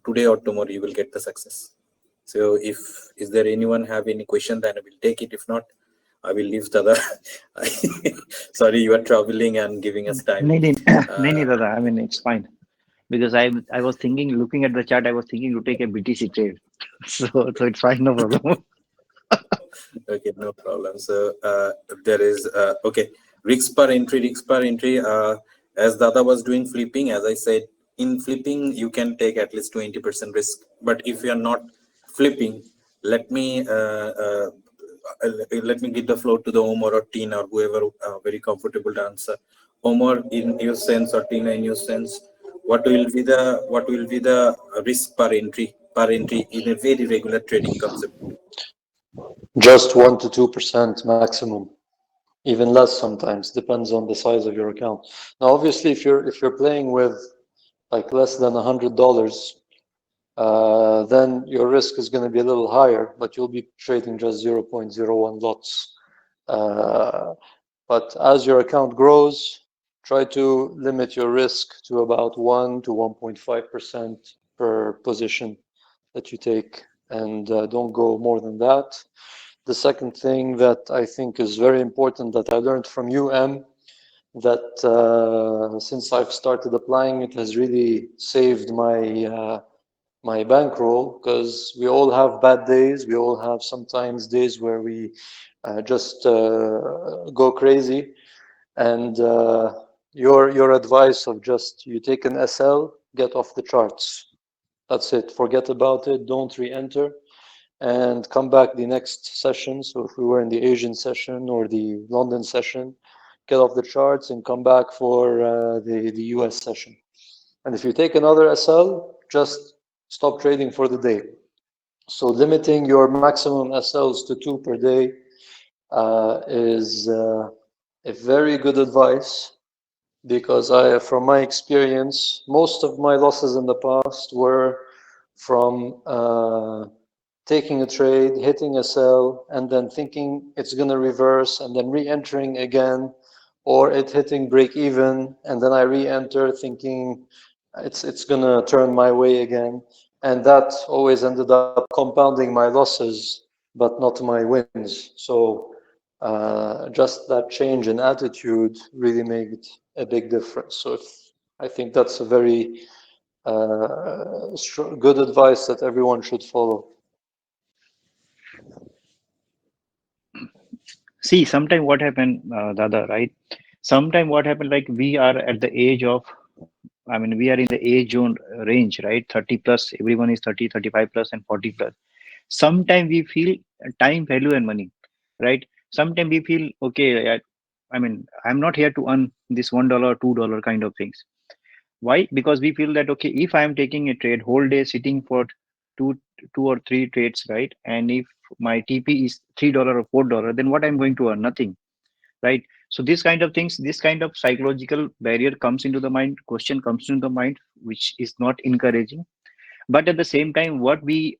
Today or tomorrow you will get the success. So if is there anyone have any question, then I will take it. If not, I will leave the other. Sorry, you are traveling and giving us time. No, uh, Dada. I mean, it's fine, because I was thinking, looking at the chart, I was thinking to take a BTC trade. So it's fine, no problem. Okay, no problem. So there is okay, risk per entry. As Dada was doing flipping, as I said, in flipping you can take at least 20% risk. But if you are not flipping, let me let me give the floor to the Omar or Tina or whoever very comfortable to answer. Omar, in your sense, or Tina, in your sense, what will be the risk per entry in a very regular trading concept? Just 1 to 2% maximum, even less sometimes, depends on the size of your account. Now, obviously, if you're playing with like less than $100, then your risk is going to be a little higher, but you'll be trading just 0.01 lots. But as your account grows, try to limit your risk to about 1 to 1.5% per position that you take, and don't go more than that. The second thing that I think is very important that I learned from you, M, that since I've started applying it has really saved my bankroll, because we all have bad days. We all have sometimes days where we just go crazy, and your advice of just you take an SL, get off the charts. That's it. Forget about it. Don't re-enter, and come back the next session. So if we were in the Asian session or the London session, get off the charts and come back for the US session. And if you take another SL, just stop trading for the day. So limiting your maximum SLs to 2 per day is a very good advice, because from my experience, most of my losses in the past were from taking a trade, hitting a sell, and then thinking it's going to reverse, and then re-entering again, or it hitting break even, and then I re-enter thinking it's going to turn my way again. And that always ended up compounding my losses, but not my wins. So just that change in attitude really made a big difference. So I think that's a very good advice that everyone should follow. See, sometime what happened, Dada, right? Sometime what happened, like we are at the age of, I mean, we are in the age zone range, right? 30 plus, everyone is 30, 35 plus, and 40 plus. Sometime we feel time, value, and money, right? Sometime we feel, okay, I mean, I'm not here to earn this $1, $2 kind of things. Why? Because we feel that, okay, if I'm taking a trade whole day sitting for two, two or three trades, right? And if my TP is $3 or $4, then what I'm going to earn? Nothing, right? So this kind of things, this kind of psychological barrier comes into the mind, question comes into the mind, which is not encouraging. But at the same time, what we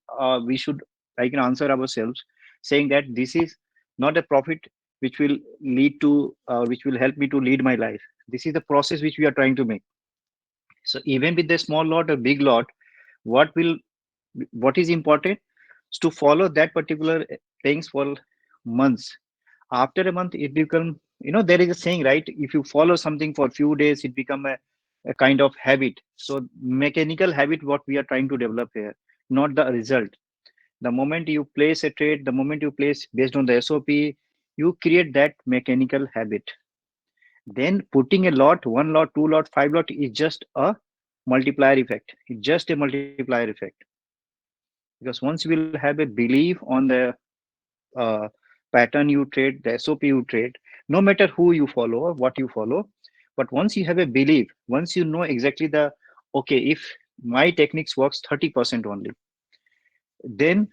should answer ourselves, saying that this is not a profit which will lead to which will help me to lead my life. This is the process which we are trying to make. So even with the small lot or big lot, what will what is important is to follow that particular things for months. After a month, it become, there is a saying, right? If you follow something for a few days, it become a kind of habit. So mechanical habit, what we are trying to develop here, not the result. The moment you place a trade, the moment you place based on the SOP, you create that mechanical habit. Then putting a lot, one lot, two lot, five lot is just a multiplier effect. It's just a multiplier effect. Because once you will have a belief on the uh, pattern you trade, the SOP you trade, no matter who you follow or what you follow, but once you have a belief, once you know exactly okay, if my techniques works 30% only, then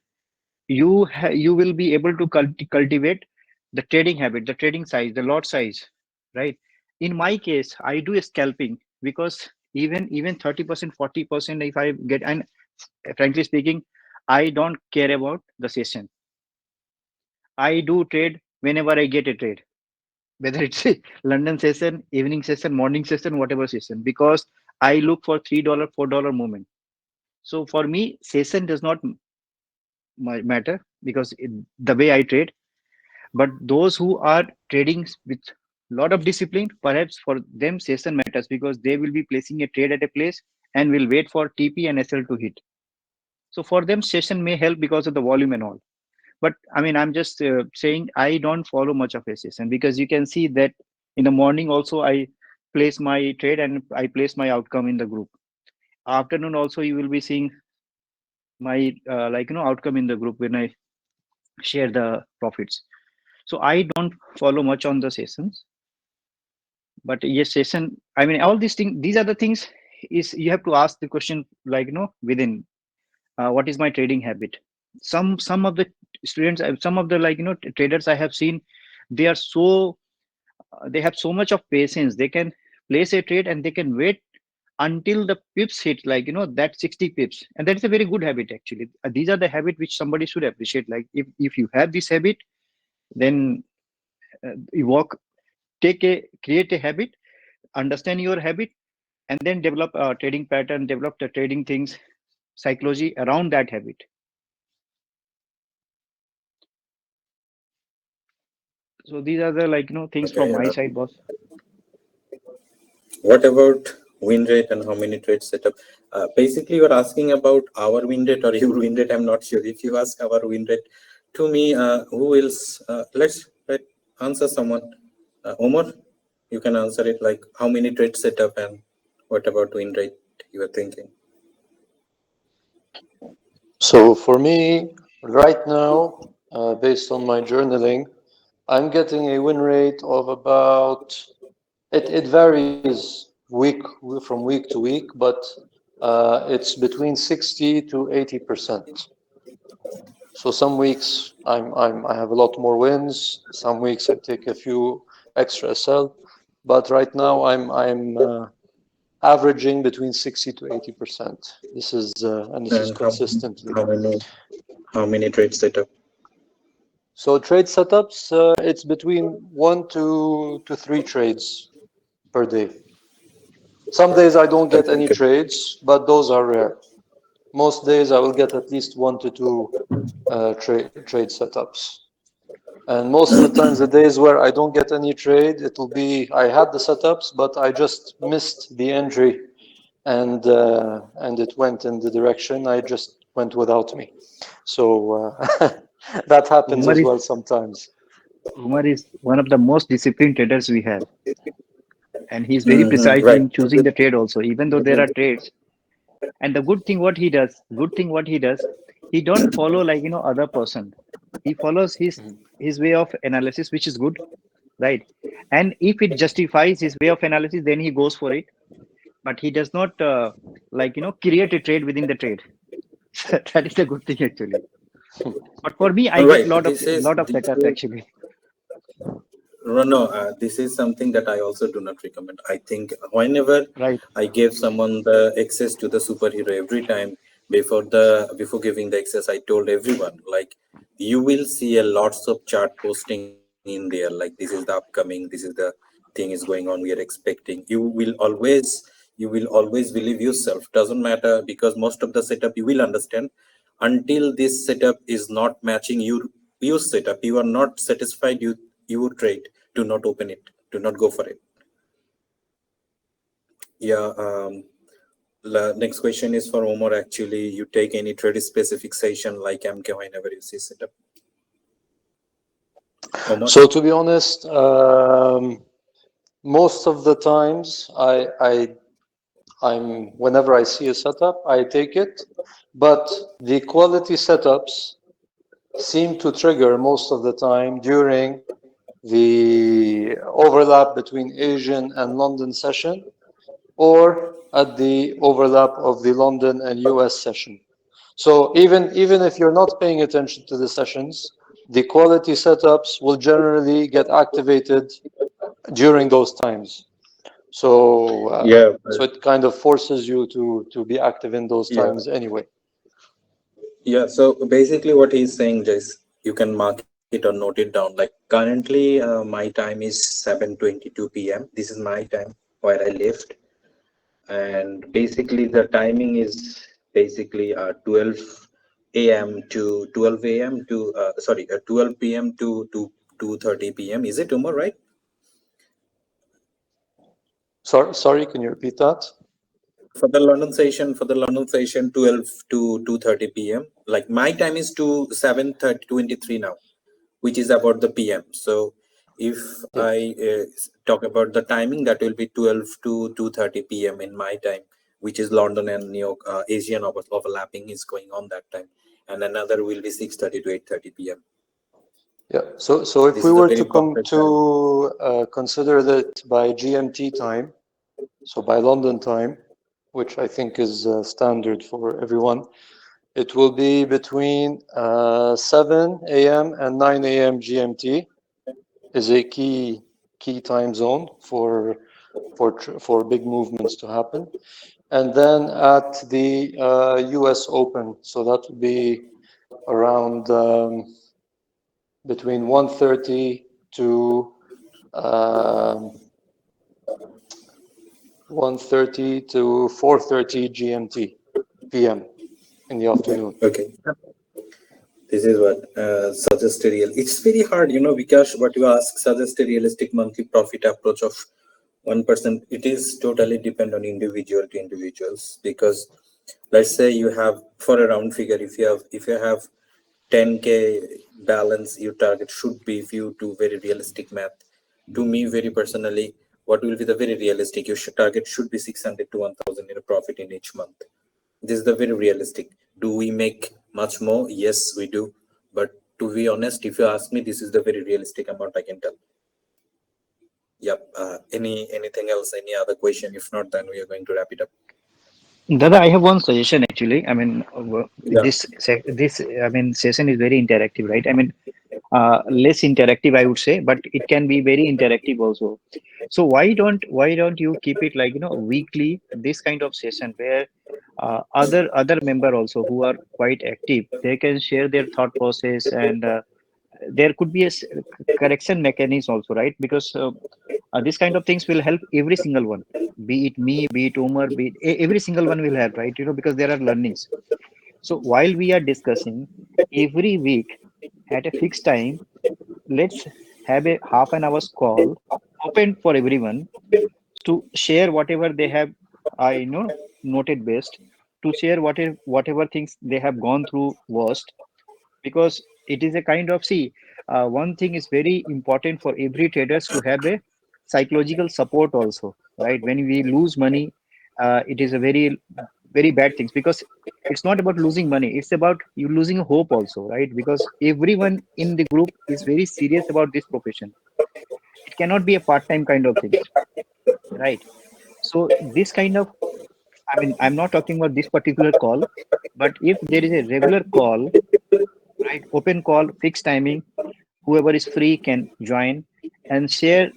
you will be able to cultivate the trading habit, the trading size, the lot size, right? In my case, I do scalping, because even 30%, 40%, if I get, and frankly speaking, I don't care about the session. I do trade whenever I get a trade, whether it's a London session, evening session, morning session, whatever session, because I look for $3, $4 movement. So for me, session does not matter, because the way I trade. But those who are trading with a lot of discipline, perhaps for them session matters, because they will be placing a trade at a place and will wait for TP and SL to hit. So for them, session may help because of the volume and all. But I mean, I'm just saying I don't follow much of a session, because you can see that in the morning also I place my trade and I place my outcome in the group. Afternoon also you will be seeing my outcome in the group when I share the profits. So I don't follow much on the sessions. But yes, session, I mean, all these things, these are the things, is you have to ask the question, within what is my trading habit. Some of the students, some of the traders I have seen, they are so they have so much of patience. They can place a trade and they can wait until the pips hit, that 60 pips, and that is a very good habit actually. These are the habit which somebody should appreciate. Like if you have this habit, then you walk, create a habit, understand your habit, and then develop a trading pattern, develop the trading things, psychology around that habit. So these are the things from Okay. my side, boss. What about win rate and how many trades set up? Basically, you're asking about our win rate or your win rate. I'm not sure. If you ask our win rate to me, who else? Let answer someone. Omar, you can answer it. Like how many trades set up and what about win rate? You were thinking. So for me, right now, based on my journaling, I'm getting a win rate of about, it varies from week to week, but it's between 60 to 80%. So some weeks I have a lot more wins. Some weeks I take a few extra SL, but right now I'm averaging between 60 to 80%. This is And consistently. how many how many trades set up? So trade setups, it's between 1 to 3 trades per day. Some days I don't get any Okay. trades, but those are rare. Most days I will get at least 1 to 2 trade setups. And most of the times, the days where I don't get any trade, it will be I had the setups, but I just missed the entry, and it went in the direction I just went without me. So that happens Umar as is well sometimes. Umar is one of the most disciplined traders we have, and he's very Mm-hmm. precise Right. in choosing the trade also. Even though there are trades, and the good thing what he does, he don't follow other person. He follows his way of analysis, which is good, right? And if it justifies his way of analysis, then he goes for it. But he does not create a trade within the trade. That is the good thing actually. But for me, I All get right. lot of This setups is actually. No, no, this is something that I also do not recommend. I think whenever Right. I gave someone the access to the superhero every time before giving the access, I told everyone like you will see a lots of chart posting in there. Like this is the upcoming, this is the thing is going on. We are expecting. You will always believe yourself. Doesn't matter because most of the setup you will understand until this setup is not matching your setup. You are not satisfied. You trade. Do not open it. Do not go for it. Yeah. Next question is for Omar. Actually, you take any trade specific session like MK whenever you see setup. Omar. So to be honest, most of the times I'm whenever I see a setup, I take it, but the quality setups seem to trigger most of the time during the overlap between Asian and London session, or at the overlap of the London and US session. So even if you're not paying attention to the sessions, the quality setups will generally get activated during those times. Yeah. So it kind of forces you to be active in those Yeah. times anyway. Yeah. So basically, what he's saying, Jace, you can mark it or note it down. Like currently, my time is 7:22 p.m. This is my time where I left, and basically the timing is basically 12 a.m. to 12 a.m. to 12 p.m. to 2:30 p.m. Is it Umar, right? Sorry, can you repeat that? For the London session 12 to 2:30 p.m. Like my time is to 7:23 now, which is about the p.m. So if Yeah. I talk about the timing, that will be 12 to 2:30 p.m. in my time, which is London and New York Asian overlapping is going on that time, and another will be 6:30 to 8:30 p.m. Yeah. So if This we is a were very to perfect time. consider that by GMT time, so by London time, which I think is standard for everyone, it will be between 7 a.m. and 9 a.m. GMT is a key time zone for big movements to happen. And then at the US Open, so that would be around between 1:30 to um, 1:30 to 4:30 GMT PM. in the afternoon. Okay. This is what suggest a real. It's very hard, because what you ask suggest a realistic monthly profit approach of 1%. It is totally depend on individual to individuals, because let's say you have, for a round figure, if you have 10K balance, your target should be, if you do very realistic math. To me, very personally, what will be the very realistic? Your target should be 600 to 1,000 in a profit in each month. This is the very realistic. Do we make much more? Yes, we do. But to be honest, if you ask me, this is the very realistic amount I can tell. Yep. Anything else? Any other question? If not, then we are going to wrap it up. Dada, I have one suggestion actually. I mean, Yeah. this session is very interactive, right? I mean, less interactive, I would say, but it can be very interactive also. So why don't you keep it like weekly, this kind of session where other member also who are quite active, they can share their thought process, and there could be a correction mechanism also, right? Because this kind of things will help every single one, be it me, be it Umar, be it every single one will help, right? Because there are learnings. So while we are discussing every week at a fixed time, let's have a half an hour's call open for everyone to share whatever they have, noted best, to share whatever things they have gone through worst, because it is a kind of, see, one thing is very important for every traders to have a psychological support also, right? When we lose money, it is a very bad things, because it's not about losing money, it's about you losing hope also, right? Because everyone in the group is very serious about this profession. It cannot be a part-time kind of things, right? So this kind of, I mean, I'm not talking about this particular call, but if there is a regular call, right, open call, fixed timing, whoever is free can join and share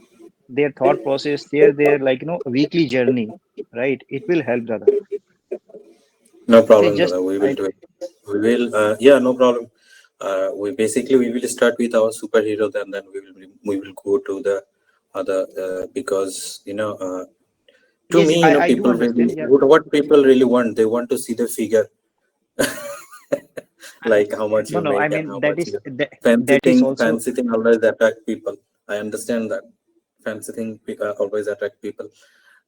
their thought process, share their weekly journey, right? It will help, Dada. No Say problem, just brother. We will I do it. We will. Yeah, no problem. We will start with our superhero, then we will go to the other, because to yes, me, I do people really, understand. Yeah. what people really want, they want to see the figure, like how much No, you no. I make and mean how that much is you. that Fancy that is thing, also. fancy thing always attract people. I understand that. Fancy thing always attract people,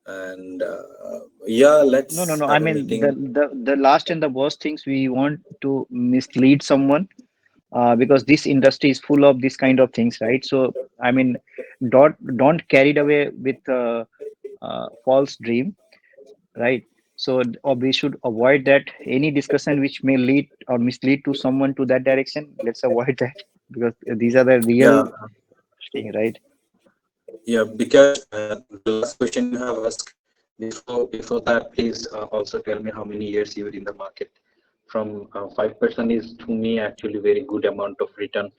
and yeah, No, no, let's no. I have a mean meeting. the last and the worst things, we want to mislead someone, because this industry is full of this kind of things, right? So I mean, don't carried away with false dream, right? So or we should avoid that. Any discussion which may lead or mislead to someone to that direction, let's avoid that, because these are the Yeah, real thing, right? yeah, because the last question you have asked, before that, please also tell me how many years you were in the market. From 5% is, to me, actually very good amount of return.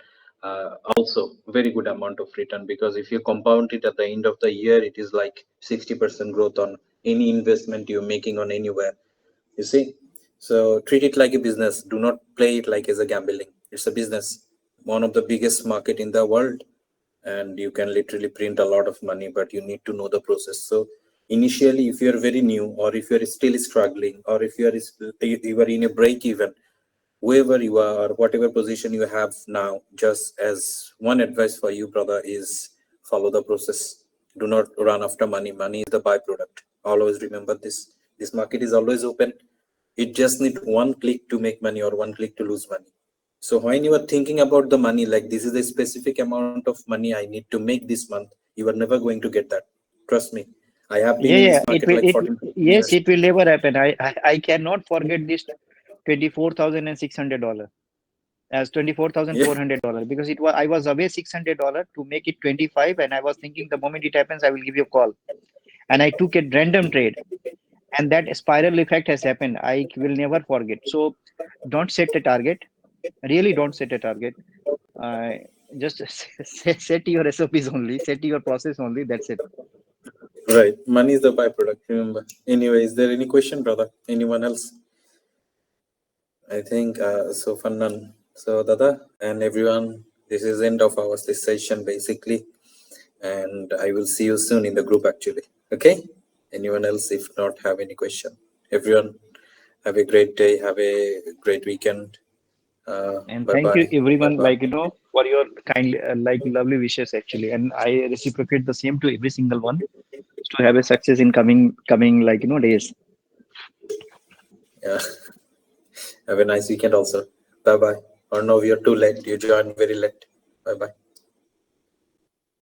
Also very good amount of return, because if you compound it at the end of the year, it is like 60% growth on any investment you're making on anywhere. You see, so treat it like a business. Do not play it like as a gambling. It's a business, one of the biggest market in the world, and you can literally print a lot of money, but you need to know the process. So initially, if you are very new, or if you are still struggling, or if you are in a break even, wherever you are, whatever position you have now, just as one advice for you, brother, is follow the process. Do not run after money. Money is the byproduct. Always remember this. This market is always open. It just need one click to make money, or one click to lose money. So when you are thinking about the money, like this is a specific amount of money I need to make this month, you are never going to get that. Trust me. I have been Yeah, in this yeah. It market will. like It 14, 15 yes, years. it will never happen. I cannot forget this $24,600 as Yeah, $24,400, because it was I was away $600 to make it 25, and I was thinking the moment it happens, I will give you a call, and I took a random trade, and that spiral effect has happened. I will never forget. So don't set a target. Really, don't set a target. Uh, just set your SOPs only, set your process only. That's it. right. Money is the byproduct, remember. Anyway, is there any question, brother? Anyone else? I think so far none. So Dada and everyone, this is end of our this session basically, and I will see you soon in the group actually. Okay? Anyone else? If not, have any question? Everyone, Have a great day. Have a great weekend. And Bye thank you bye. Bye everyone, bye. for your kind, lovely wishes actually. And I reciprocate the same to every single one to have a success in coming days. Yeah. Have a nice weekend also. Bye bye. Or no, you're too late. You joined very late. Bye bye.